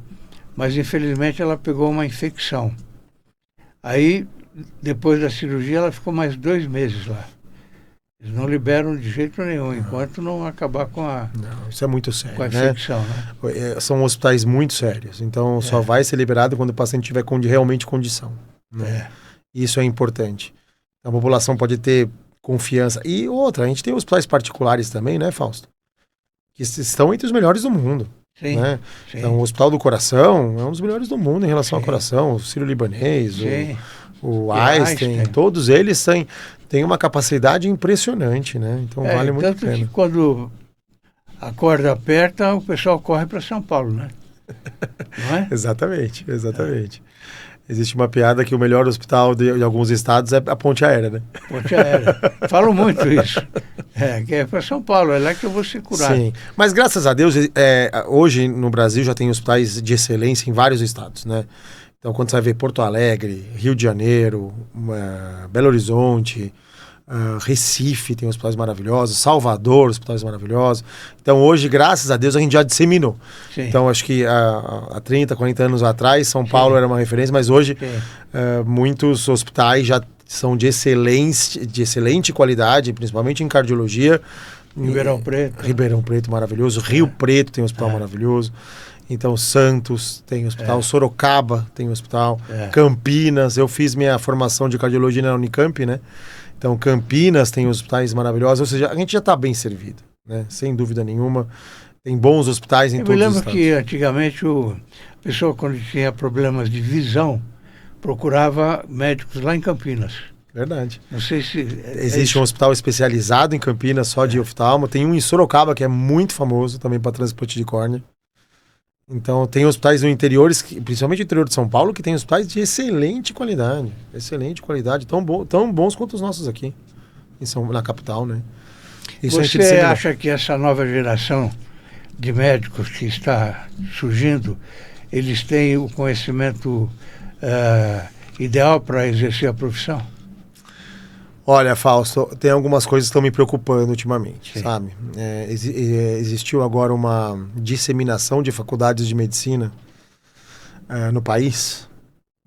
mas infelizmente ela pegou uma infecção. Aí, depois da cirurgia, ela ficou mais 2 meses lá. Eles não liberam de jeito nenhum, enquanto não acabar com isso é muito sério, com a infecção, né? São hospitais muito sérios, então só vai ser liberado quando o paciente tiver realmente condição. Né? Isso é importante. A população pode ter confiança. E outra, a gente tem hospitais particulares também, né, Fausto? Que estão entre os melhores do mundo. Sim, né? Sim. Então, o Hospital do Coração é um dos melhores do mundo em relação ao coração. O Sírio-Libanês, o Einstein, todos eles têm uma capacidade impressionante, né? Então vale muito a pena. Que quando a corda aperta, o pessoal corre para São Paulo, né? Não é? Exatamente. Existe uma piada que o melhor hospital de alguns estados é a ponte aérea, né? Ponte aérea. Falo muito isso. Que é para São Paulo, é lá que eu vou ser curado. Sim, mas graças a Deus, hoje no Brasil já tem hospitais de excelência em vários estados, né? Então, quando você vai ver Porto Alegre, Rio de Janeiro, Belo Horizonte, Recife tem hospitais maravilhosos, Salvador, hospitais maravilhosos. Então, hoje, graças a Deus, a gente já disseminou. Sim. Então, acho que há 30, 40 anos atrás, São Paulo era uma referência, mas hoje muitos hospitais já são de excelente qualidade, principalmente em cardiologia. Ribeirão Preto, maravilhoso. Rio Preto tem um hospital maravilhoso. Então, Santos tem hospital, Sorocaba tem hospital, Campinas, eu fiz minha formação de cardiologia na Unicamp, né? Então, Campinas tem hospitais maravilhosos, ou seja, a gente já está bem servido, né? Sem dúvida nenhuma. Tem bons hospitais em todos os estados. Eu me lembro que antigamente a pessoa, quando tinha problemas de visão, procurava médicos lá em Campinas. Verdade. Não sei se... Existe um hospital especializado em Campinas só de oftalmo. Tem um em Sorocaba que é muito famoso também para transplante de córnea. Então, tem hospitais no interior, principalmente no interior de São Paulo, que tem hospitais de excelente qualidade, tão bons quanto os nossos aqui, na capital, né? Você acha que essa nova geração de médicos que está surgindo, eles têm o conhecimento ideal para exercer a profissão? Olha, Fausto, tem algumas coisas que estão me preocupando ultimamente, sabe? Existiu agora uma disseminação de faculdades de medicina no país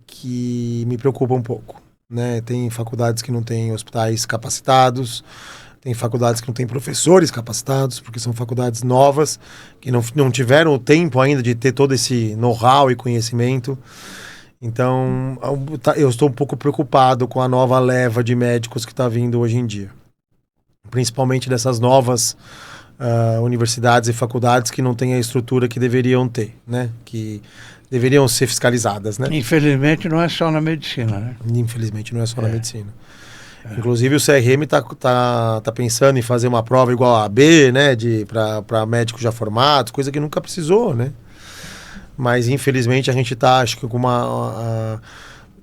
que me preocupa um pouco, né? Tem faculdades que não têm hospitais capacitados, tem faculdades que não têm professores capacitados, porque são faculdades novas, que não tiveram o tempo ainda de ter todo esse know-how e conhecimento. Então, eu estou um pouco preocupado com a nova leva de médicos que está vindo hoje em dia. Principalmente dessas novas universidades e faculdades que não têm a estrutura que deveriam ter, né? Que deveriam ser fiscalizadas, né? Infelizmente, não é só na medicina, né? Infelizmente, não é só na medicina. Inclusive, o CRM está pensando em fazer uma prova igual a AB, né? Para médicos já formados, coisa que nunca precisou, né? Mas, infelizmente, a gente está, acho que com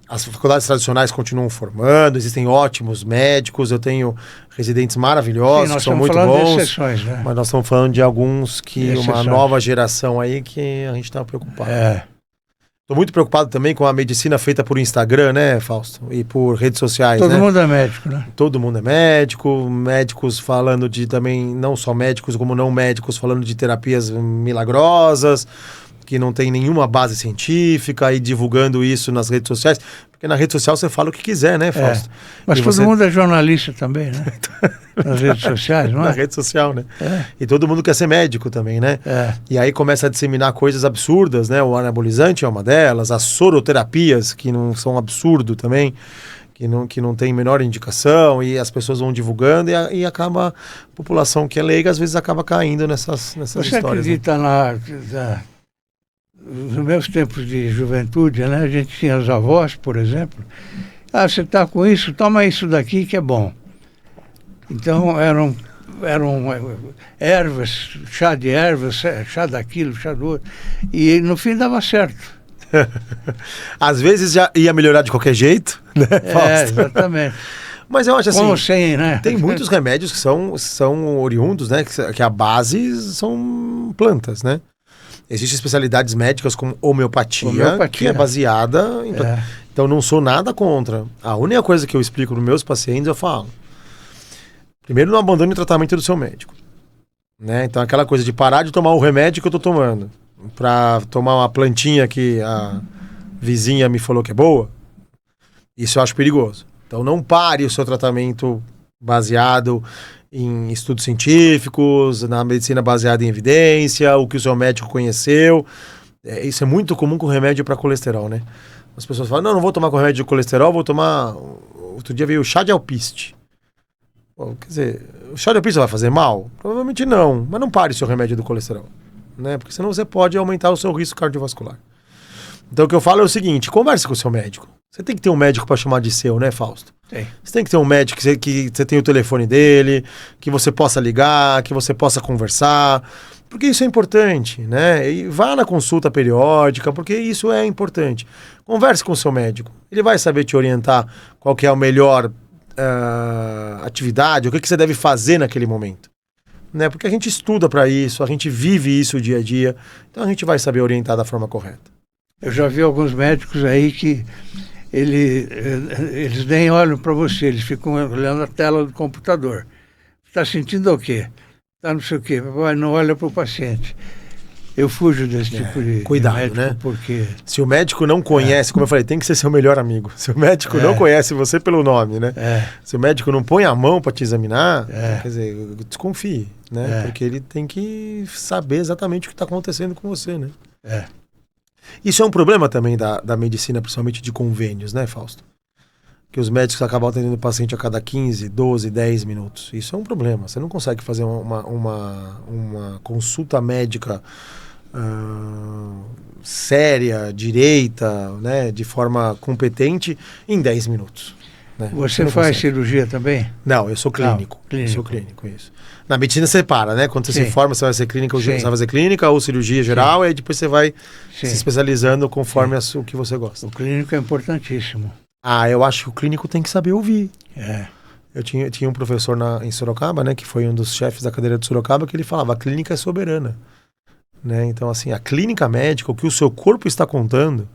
as faculdades tradicionais continuam formando, existem ótimos médicos, eu tenho residentes maravilhosos, que são muito bons, exceções, né? Mas nós estamos falando de alguns uma nova geração aí que a gente está preocupado. Tô muito preocupado também com a medicina feita por Instagram, né, Fausto? E por redes sociais, Todo mundo é médico, né? Todo mundo é médico, médicos falando de também, não só médicos, como não médicos, falando de terapias milagrosas, que não tem nenhuma base científica, e divulgando isso nas redes sociais. Porque na rede social você fala o que quiser, né, Fausto? Mas todo mundo é jornalista também, né? Nas redes sociais, não é? Na rede social, né? E todo mundo quer ser médico também, né? E aí começa a disseminar coisas absurdas, né? O anabolizante é uma delas, as soroterapias, que não são absurdo também, que não tem menor indicação, e as pessoas vão divulgando, e acaba, a população que é leiga, às vezes acaba caindo nessas Você histórias. Você acredita nos meus tempos de juventude, né? A gente tinha os avós, por exemplo. Você está com isso, toma isso daqui que é bom. Então eram ervas, chá de ervas, chá daquilo, chá do outro. E no fim dava certo. Às vezes já ia melhorar de qualquer jeito, né? Exatamente. Mas eu acho assim, como sem, né? Tem muitos remédios que são oriundos, né? Que a base são plantas, né? Existem especialidades médicas como homeopatia. Que é baseada em... Então não sou nada contra. A única coisa que eu explico para meus pacientes, eu falo: primeiro, não abandone o tratamento do seu médico, né? Então aquela coisa de parar de tomar o remédio que eu tô tomando para tomar uma plantinha que a vizinha me falou que é boa, isso eu acho perigoso. Então não pare o seu tratamento baseado em estudos científicos, na medicina baseada em evidência, o que o seu médico conheceu. Isso é muito comum com remédio para colesterol, né? As pessoas falam: não vou tomar com remédio de colesterol, vou tomar... Outro dia veio o chá de alpiste. Quer dizer, o chá de alpiste vai fazer mal? Provavelmente não, mas não pare o seu remédio do colesterol, né? Porque senão você pode aumentar o seu risco cardiovascular. Então o que eu falo é o seguinte: converse com o seu médico. Você tem que ter um médico para chamar de seu, né, Fausto? Sim. Você tem que ter um médico que você tem o telefone dele, que você possa ligar, que você possa conversar, porque isso é importante, né? E vá na consulta periódica, porque isso é importante. Converse com o seu médico. Ele vai saber te orientar qual que é a melhor atividade, o que você deve fazer naquele momento, né? Porque a gente estuda para isso, a gente vive isso dia a dia, então a gente vai saber orientar da forma correta. Eu já vi alguns médicos aí que eles nem olham para você, eles ficam olhando a tela do computador. Está sentindo o quê? Está não sei o quê, não olha para o paciente. Eu fujo desse tipo de cuidado, médico, né? Porque... Se o médico não conhece, como eu falei, tem que ser seu melhor amigo. Se o médico não conhece você pelo nome, né? Se o médico não põe a mão para te examinar, quer dizer, desconfie, né? Porque ele tem que saber exatamente o que está acontecendo com você, né? Isso é um problema também da medicina, principalmente de convênios, né, Fausto? Que os médicos acabam atendendo o paciente a cada 15, 12, 10 minutos. Isso é um problema. Você não consegue fazer uma consulta médica séria, direita, né, de forma competente em 10 minutos. Né? Você faz cirurgia também? Não, eu sou clínico. Eu sou clínico, isso. Na medicina você para, né? Quando você se forma, você vai ser clínica, você vai fazer clínica ou cirurgia geral, e aí depois você vai se especializando conforme o que você gosta. O clínico é importantíssimo. Eu acho que o clínico tem que saber ouvir. Eu tinha um professor em Sorocaba, né, que foi um dos chefes da cadeira de Sorocaba, que ele falava: a clínica é soberana. Né? Então, assim, a clínica médica, o que o seu corpo está contando,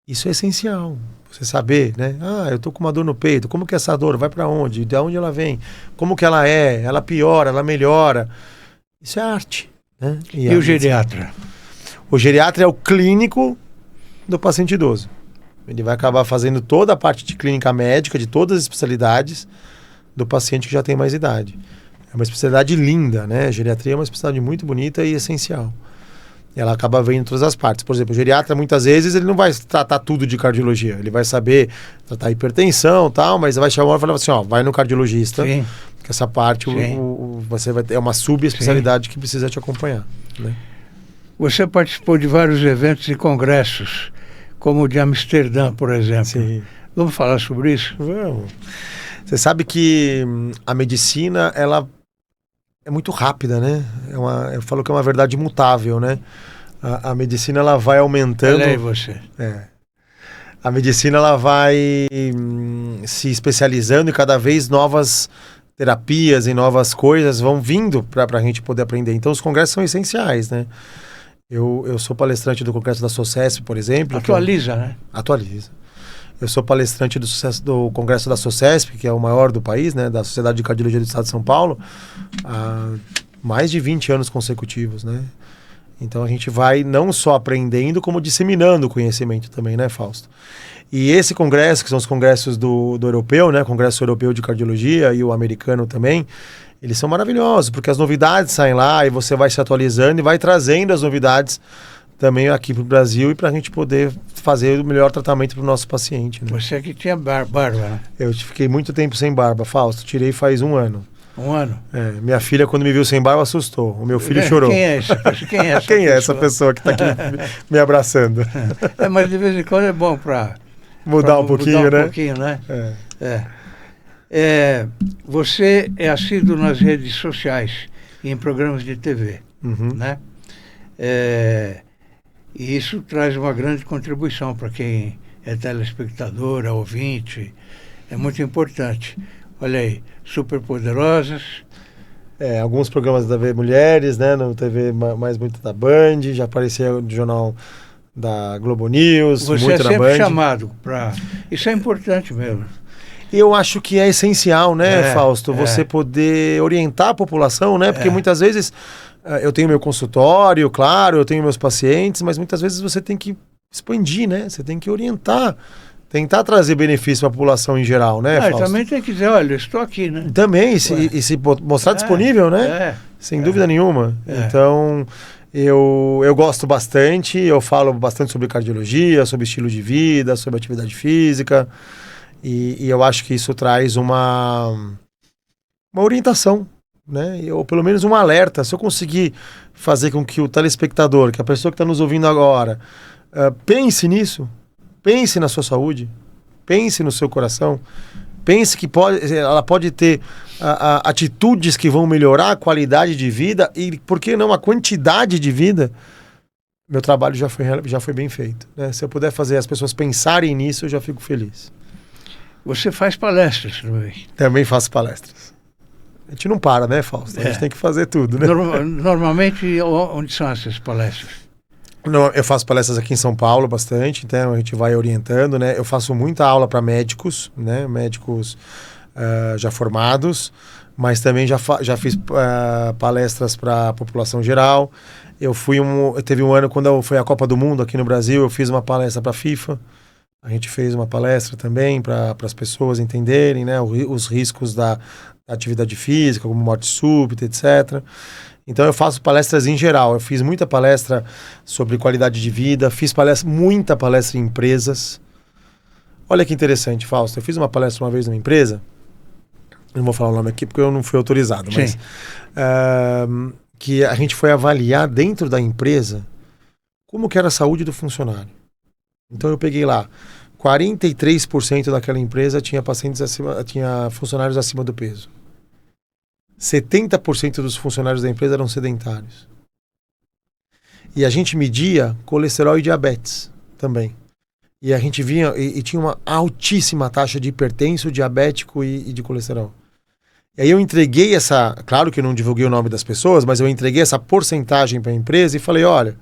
isso é essencial. Você saber, né? Eu tô com uma dor no peito, como que é essa dor? Vai para onde? De onde ela vem? Como que ela é? Ela piora? Ela melhora? Isso é arte. Né? E o geriatra? O geriatra é o clínico do paciente idoso. Ele vai acabar fazendo toda a parte de clínica médica, de todas as especialidades do paciente que já tem mais idade. É uma especialidade linda, né? A geriatria é uma especialidade muito bonita e essencial. Ela acaba vendo todas as partes. Por exemplo, o geriatra, muitas vezes, ele não vai tratar tudo de cardiologia. Ele vai saber tratar hipertensão e tal, mas vai chamar e falar assim: vai no cardiologista, que essa parte você vai ter uma subespecialidade que precisa te acompanhar. Né? Você participou de vários eventos e congressos, como o de Amsterdã, por exemplo. Sim. Vamos falar sobre isso? Vamos. Você sabe que a medicina, ela é muito rápida, né? Eu falo que é uma verdade imutável, né? A medicina, ela vai aumentando... Olha aí você. A medicina, ela vai se especializando e cada vez novas terapias e novas coisas vão vindo para a gente poder aprender. Então, os congressos são essenciais, né? Eu sou palestrante do Congresso da SOCESP, por exemplo. Atualiza, né? Atualiza. Eu sou palestrante do Congresso da SOCESP, que é o maior do país, né? Da Sociedade de Cardiologia do Estado de São Paulo, há mais de 20 anos consecutivos, né? Então a gente vai não só aprendendo, como disseminando o conhecimento também, né, Fausto? E esse congresso, que são os congressos do europeu, né? Congresso Europeu de Cardiologia e o americano também, eles são maravilhosos, porque as novidades saem lá e você vai se atualizando e vai trazendo as novidades também aqui para o Brasil e para a gente poder fazer o melhor tratamento para o nosso paciente. Né? Você aqui tinha barba, né? Eu fiquei muito tempo sem barba, Fausto. Tirei faz 1 ano. 1 ano? É, minha filha, quando me viu sem barba, assustou. O meu filho chorou. Quem é essa pessoa? Quem é essa pessoa que está aqui me abraçando? Mas de vez em quando é bom para mudar um pouquinho, né? Pouquinho, né? Você é assíduo nas redes sociais e em programas de TV, né? E isso traz uma grande contribuição para quem é telespectador, é ouvinte. É muito importante. Olha aí, Superpoderosas. Alguns programas da TV Mulheres, né? No TV mais muito da Band, já apareceu no jornal da Globo News, você muito é na Band. sempre chamado para... Isso é importante mesmo. Eu acho que é essencial, né, Fausto? Você poder orientar a população, né? Porque muitas vezes eu tenho meu consultório, claro, eu tenho meus pacientes, mas muitas vezes você tem que expandir, né? Você tem que orientar, tentar trazer benefício para a população em geral, né, Fausto? Também tem que dizer, olha, eu estou aqui, né? Também, e se mostrar disponível, né? Sem dúvida nenhuma. Então, eu gosto bastante, eu falo bastante sobre cardiologia, sobre estilo de vida, sobre atividade física, e eu acho que isso traz uma orientação, né? Ou pelo menos um alerta. Se eu conseguir fazer com que o telespectador, que a pessoa que está nos ouvindo agora, pense nisso, pense na sua saúde, pense no seu coração, pense que ela pode ter atitudes que vão melhorar a qualidade de vida e, por que não, a quantidade de vida, meu trabalho já foi bem feito, né? Se eu puder fazer as pessoas pensarem nisso, eu já fico feliz. Você faz palestras também? Também faço palestras. A gente não para, né, Fausto? A gente tem que fazer tudo, né? Normalmente, onde são essas palestras? Eu faço palestras aqui em São Paulo bastante, então a gente vai orientando, né? Eu faço muita aula para médicos, né? Médicos já formados, mas também já fiz palestras para a população geral. Teve um ano, quando foi a Copa do Mundo aqui no Brasil, eu fiz uma palestra para a FIFA. A gente fez uma palestra também para as pessoas entenderem, né, os riscos da atividade física, como morte súbita, etc. Então eu faço palestras em geral. Eu fiz muita palestra sobre qualidade de vida, fiz muita palestra em empresas. Olha que interessante, Fausto. Eu fiz uma palestra uma vez numa empresa, não vou falar o nome aqui porque eu não fui autorizado, mas que a gente foi avaliar dentro da empresa como que era a saúde do funcionário. Então eu peguei lá, 43% daquela empresa tinha funcionários acima do peso. 70% dos funcionários da empresa eram sedentários. E a gente media colesterol e diabetes também. E a gente vinha e tinha uma altíssima taxa de hipertenso, diabético e de colesterol. E aí eu entreguei claro que eu não divulguei o nome das pessoas, mas eu entreguei essa porcentagem para a empresa e falei, olha,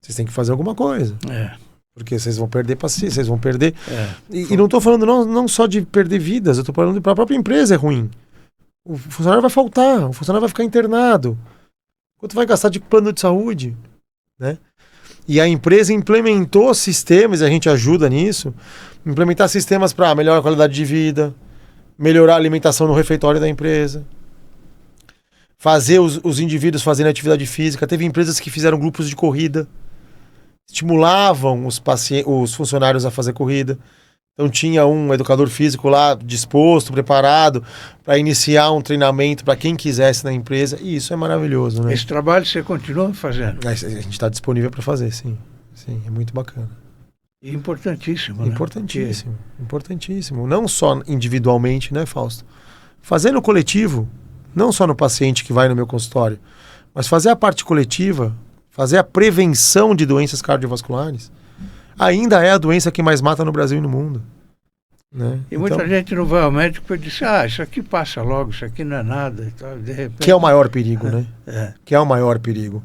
vocês têm que fazer alguma coisa. Porque vocês vão perder paciência, vocês vão perder... E não estou falando não só de perder vidas, eu estou falando para a própria empresa é ruim. O funcionário vai faltar, o funcionário vai ficar internado. Quanto vai gastar de plano de saúde? Né? E a empresa implementou sistemas, e a gente ajuda nisso, implementar sistemas para melhorar a qualidade de vida, melhorar a alimentação no refeitório da empresa, fazer os indivíduos fazerem atividade física. Teve empresas que fizeram grupos de corrida, estimulavam os funcionários a fazer corrida. Então tinha um educador físico lá disposto, preparado para iniciar um treinamento para quem quisesse na empresa. E isso é maravilhoso, né? Esse trabalho você continua fazendo? A gente está disponível para fazer, sim. Sim, é muito bacana. E importantíssimo, né? Importantíssimo, importantíssimo. Não só individualmente, né, Fausto? Fazer no coletivo, não só no paciente que vai no meu consultório, mas fazer a parte coletiva, fazer a prevenção de doenças cardiovasculares, ainda é a doença que mais mata no Brasil e no mundo. Né? E muita gente não vai ao médico e diz, isso aqui passa logo, isso aqui não é nada. E tal, de repente... Que é o maior perigo, né? Que é o maior perigo.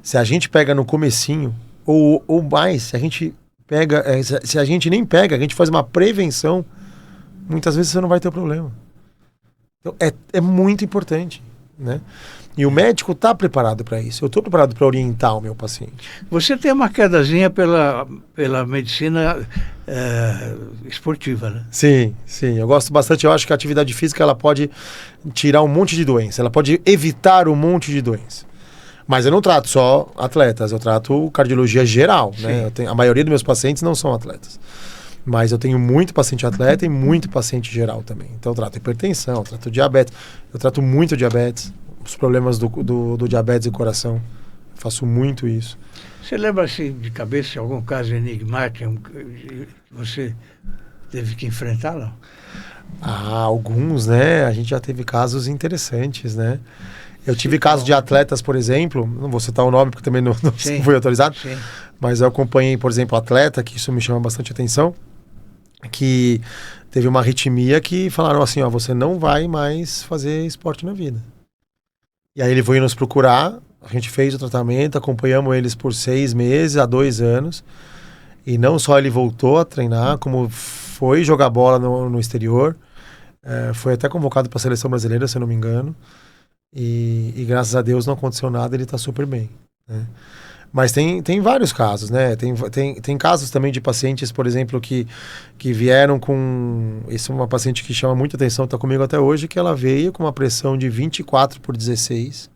Se a gente pega no comecinho, ou mais, se a gente pega, se a gente nem pega, a gente faz uma prevenção, muitas vezes você não vai ter problema. Então, é muito importante, né? E o médico está preparado para isso. Eu estou preparado para orientar o meu paciente. Você tem uma quedazinha pela medicina esportiva, né? Sim. Eu gosto bastante. Eu acho que a atividade física ela pode tirar um monte de doença. Ela pode evitar um monte de doença. Mas eu não trato só atletas. Eu trato cardiologia geral, né? A maioria dos meus pacientes não são atletas. Mas eu tenho muito paciente atleta e muito paciente geral também. Então eu trato hipertensão, eu trato diabetes. Eu trato muito diabetes. Os problemas do diabetes e coração. Eu faço muito isso. Você lembra assim de cabeça de algum caso enigmático que você teve que enfrentar, não? Alguns, né? A gente já teve casos interessantes, né? Eu tive casos de atletas, por exemplo, não vou citar o nome porque também não foi autorizado, mas eu acompanhei, por exemplo, atleta, que isso me chama bastante atenção, que teve uma arritmia que falaram assim, você não vai mais fazer esporte na vida. E aí ele veio nos procurar, a gente fez o tratamento, acompanhamos eles por 6 meses a 2 anos. E não só ele voltou a treinar, como foi jogar bola no exterior. Foi até convocado para a seleção brasileira, se eu não me engano. E graças a Deus não aconteceu nada, ele está super bem, né? Mas tem vários casos, né? Tem casos também de pacientes, por exemplo, que vieram com... Isso é uma paciente que chama muita atenção, está comigo até hoje, que ela veio com uma pressão de 24/16.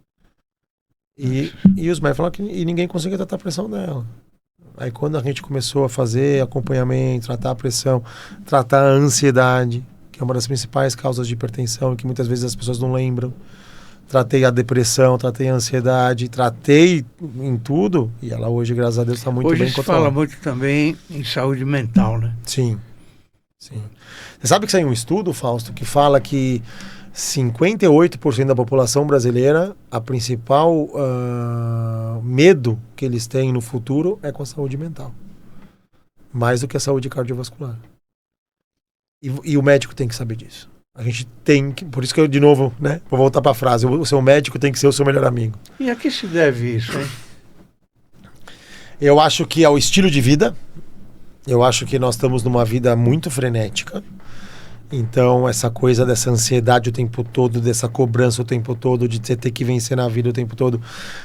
E os médicos falaram que ninguém conseguia tratar a pressão dela. Aí quando a gente começou a fazer acompanhamento, tratar a pressão, tratar a ansiedade, que é uma das principais causas de hipertensão, que muitas vezes as pessoas não lembram. Tratei a depressão, tratei a ansiedade, tratei em tudo. E ela hoje, graças a Deus, está muito bem controlada. Hoje se fala muito também em saúde mental, né? Sim. Você sabe que saiu um estudo, Fausto, que fala que 58% da população brasileira, a principal medo que eles têm no futuro é com a saúde mental. Mais do que a saúde cardiovascular. E o médico tem que saber disso. A gente tem que... Por isso que eu, de novo, né? Vou voltar para a frase. O seu médico tem que ser o seu melhor amigo. E a que se deve isso, hein? Eu acho que é o estilo de vida. Eu acho que nós estamos numa vida muito frenética. Então, essa coisa dessa ansiedade o tempo todo, dessa cobrança o tempo todo, de você ter que vencer na vida o tempo todo.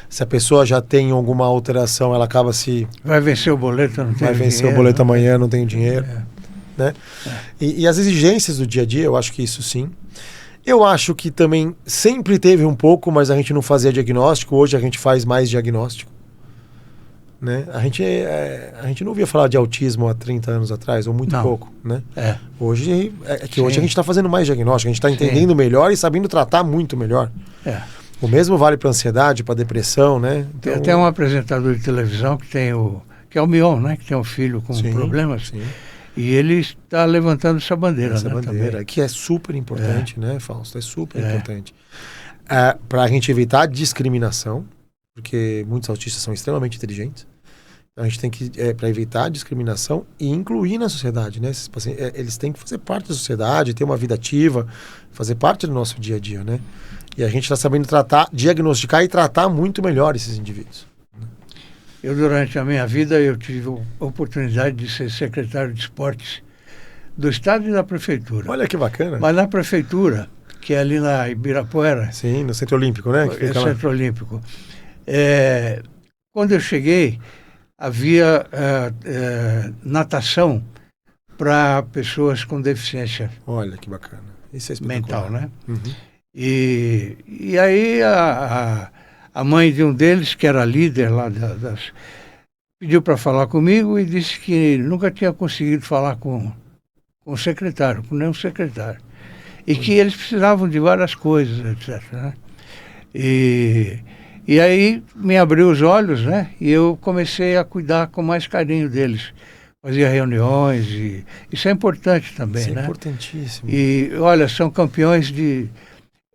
Se a pessoa já tem alguma alteração, ela acaba se... Vai vencer o boleto, não tem Vai vencer dinheiro, o boleto não amanhã, não tem dinheiro. Né? E as exigências do dia a dia, eu acho que isso sim. Eu acho que também sempre teve um pouco, mas a gente não fazia diagnóstico. Hoje a gente faz mais diagnóstico, né? A gente não ouvia falar de autismo há 30 anos atrás, ou muito pouco, né? Hoje hoje a gente está fazendo mais diagnóstico, a gente está entendendo melhor e sabendo tratar muito melhor. O mesmo vale para ansiedade, para depressão, né? Então... Tem até um apresentador de televisão que é o Mion, né? Que tem um filho com problemas. Sim. E ele está levantando essa bandeira. Essa bandeira, também. Que é super importante, né, Fausto? É super importante. Para a gente evitar discriminação, porque muitos autistas são extremamente inteligentes. Então a gente tem que, para evitar a discriminação e incluir na sociedade, né? Esses pacientes, eles têm que fazer parte da sociedade, ter uma vida ativa, fazer parte do nosso dia a dia, né? E a gente está sabendo diagnosticar e tratar muito melhor esses indivíduos. Eu, durante a minha vida, eu tive a oportunidade de ser secretário de esportes do Estado e da Prefeitura. Olha que bacana. Mas na Prefeitura, que é ali na Ibirapuera... Sim, no Centro Olímpico, né? Centro Olímpico. Quando eu cheguei, havia natação para pessoas com deficiência. Olha que bacana. Isso é mental, né? Uhum. E aí a mãe de um deles, que era líder lá pediu para falar comigo e disse que nunca tinha conseguido falar com o secretário, com nenhum secretário. E que eles precisavam de várias coisas, etc. Né? E aí me abriu os olhos, né? E eu comecei a cuidar com mais carinho deles. Fazia reuniões e isso é importante também, né? Isso é importantíssimo. E olha, são campeões de...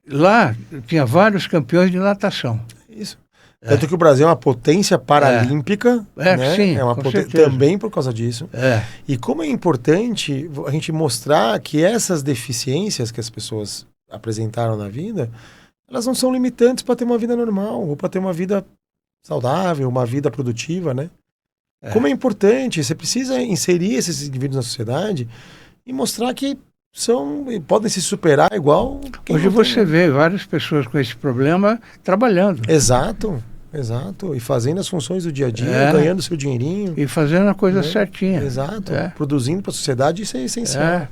Lá tinha vários campeões de natação. Isso. Tanto que o Brasil é uma potência paralímpica, né? Sim, é uma também por causa disso. E como é importante a gente mostrar que essas deficiências que as pessoas apresentaram na vida, elas não são limitantes para ter uma vida normal, ou para ter uma vida saudável, uma vida produtiva, né? Como é importante, você precisa inserir esses indivíduos na sociedade e mostrar que podem se superar igual... Hoje você vê várias pessoas com esse problema trabalhando. Exato. E fazendo as funções do dia a dia, ganhando seu dinheirinho. E fazendo a coisa certinha. Exato. Produzindo para a sociedade, isso é essencial.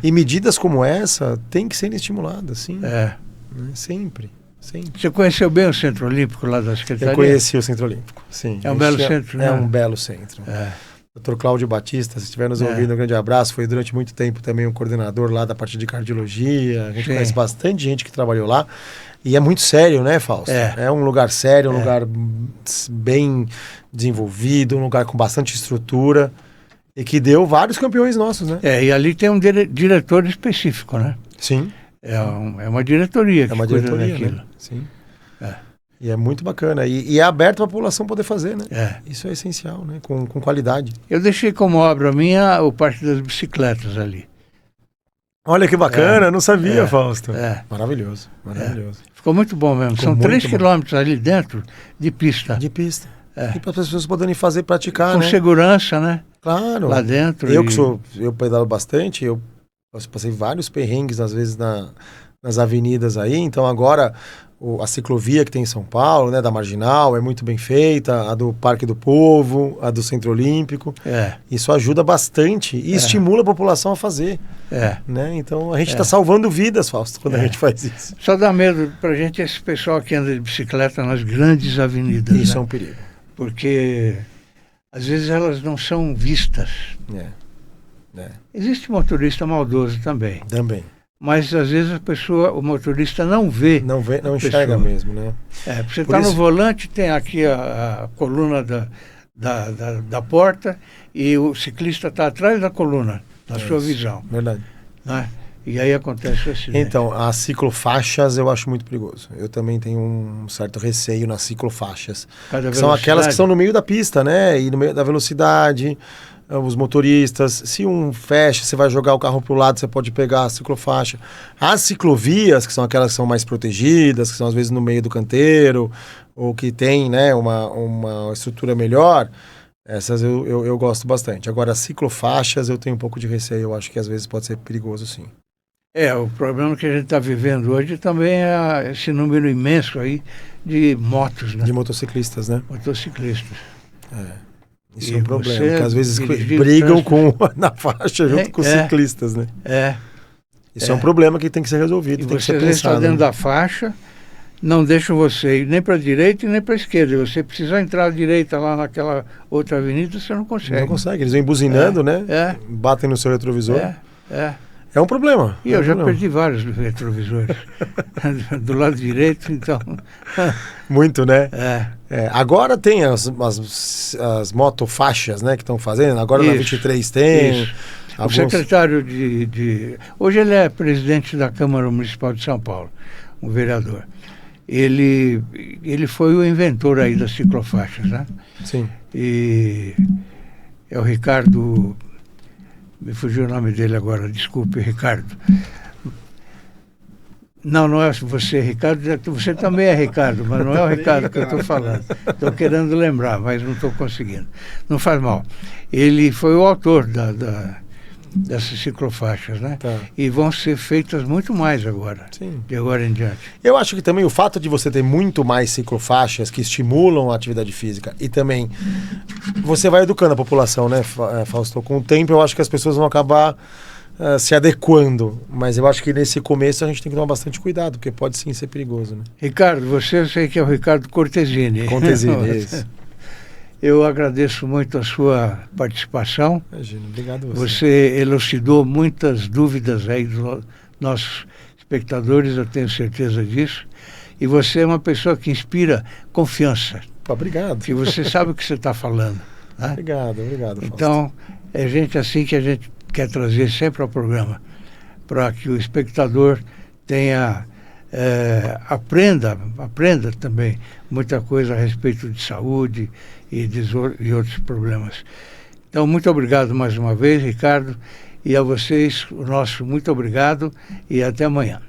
E medidas como essa têm que ser estimuladas, sim. Sempre. Você conheceu bem o Centro Olímpico lá da Secretaria? Eu conheci o Centro Olímpico, sim. É um belo centro, né? É um belo centro. Dr. Cláudio Batista, se estiver nos ouvindo, um grande abraço. Foi durante muito tempo também um coordenador lá da parte de cardiologia. A gente conhece bastante gente que trabalhou lá. E é muito sério, né, Fausto? É um lugar sério, um lugar bem desenvolvido, um lugar com bastante estrutura e que deu vários campeões nossos, né? E ali tem um diretor específico, né? Sim. É uma diretoria que cuida daquilo. Né? Sim. E é muito bacana. E é aberto para a população poder fazer, né? Isso é essencial, né? Com qualidade. Eu deixei como obra minha o Parque das Bicicletas ali. Olha que bacana, não sabia, Fausto. Maravilhoso. Ficou muito bom mesmo. São 3 quilômetros ali dentro de pista. E para as pessoas poderem praticar, com né? segurança, né? Claro. Lá dentro. Eu pedalo bastante, eu passei vários perrengues, às vezes, nas avenidas aí. Então, agora, a ciclovia que tem em São Paulo, né, da Marginal, é muito bem feita. A do Parque do Povo, a do Centro Olímpico. Isso ajuda bastante e estimula a população a fazer. Né? Então, a gente está salvando vidas, Fausto, quando a gente faz isso. Só dá medo pra gente esse pessoal que anda de bicicleta nas grandes avenidas. Isso, né? é um perigo. Porque, às vezes, elas não são vistas. Existe motorista maldoso também. Mas às vezes o motorista não vê. Não enxerga mesmo, né? Você está no volante, tem aqui a coluna da porta e o ciclista está atrás da coluna, na sua visão. Verdade. Né? E aí acontece assim. Então, as ciclofaixas eu acho muito perigoso. Eu também tenho um certo receio nas ciclofaixas. Que são aquelas que são no meio da pista, né? E no meio da velocidade. Os motoristas, se um fecha, você vai jogar o carro para o lado, você pode pegar a ciclofaixa. As ciclovias, que são aquelas que são mais protegidas, que são às vezes no meio do canteiro, ou que tem, né, uma estrutura melhor, essas eu gosto bastante. Agora, as ciclofaixas eu tenho um pouco de receio, eu acho que às vezes pode ser perigoso, sim. O problema que a gente está vivendo hoje também é esse número imenso aí de motos, né? De motociclistas, né? Motociclistas. Isso é um problema, porque às vezes brigam na faixa junto com os ciclistas, né? Isso é um problema que tem que ser resolvido, tem que ser pensado. Você está dentro da faixa, não deixam você ir nem para a direita e nem para a esquerda. Você precisa entrar à direita lá naquela outra avenida, você não consegue. Não consegue, eles vêm buzinando, né? Batem no seu retrovisor. É um problema. E eu já perdi vários retrovisores. Do lado direito, então... Muito, né? Agora tem as motofaixas, né, que estão fazendo. Agora na 23 tem. O secretário hoje ele é presidente da Câmara Municipal de São Paulo, um vereador. Ele foi o inventor aí das ciclofaixas, né? Sim. E é o Ricardo... Me fugiu o nome dele agora, desculpe, Ricardo. Não é você, Ricardo. Você também é Ricardo, mas não é o Ricardo que eu estou falando. Estou querendo lembrar, mas não estou conseguindo. Não faz mal. Ele foi o autor dessas ciclofaixas, né? E vão ser feitas muito mais agora, de agora em diante. Eu acho que também o fato de você ter muito mais ciclofaixas que estimulam a atividade física e também você vai educando a população, né, Fausto? Com o tempo eu acho que as pessoas vão acabar se adequando, mas eu acho que nesse começo a gente tem que tomar bastante cuidado, porque pode sim ser perigoso, né? Ricardo, eu sei que é o Ricardo Cortesini. Isso. Eu agradeço muito a sua participação. Imagina, obrigado a você. Você elucidou muitas dúvidas aí dos nossos espectadores, eu tenho certeza disso. E você é uma pessoa que inspira confiança. Obrigado. Que você sabe o que você está falando. Né? Obrigado, Fausto. Então, é gente assim que a gente quer trazer sempre ao programa, para que o espectador tenha aprenda também muita coisa a respeito de saúde e outros problemas. Então, muito obrigado mais uma vez, Ricardo, e a vocês, o nosso muito obrigado e até amanhã.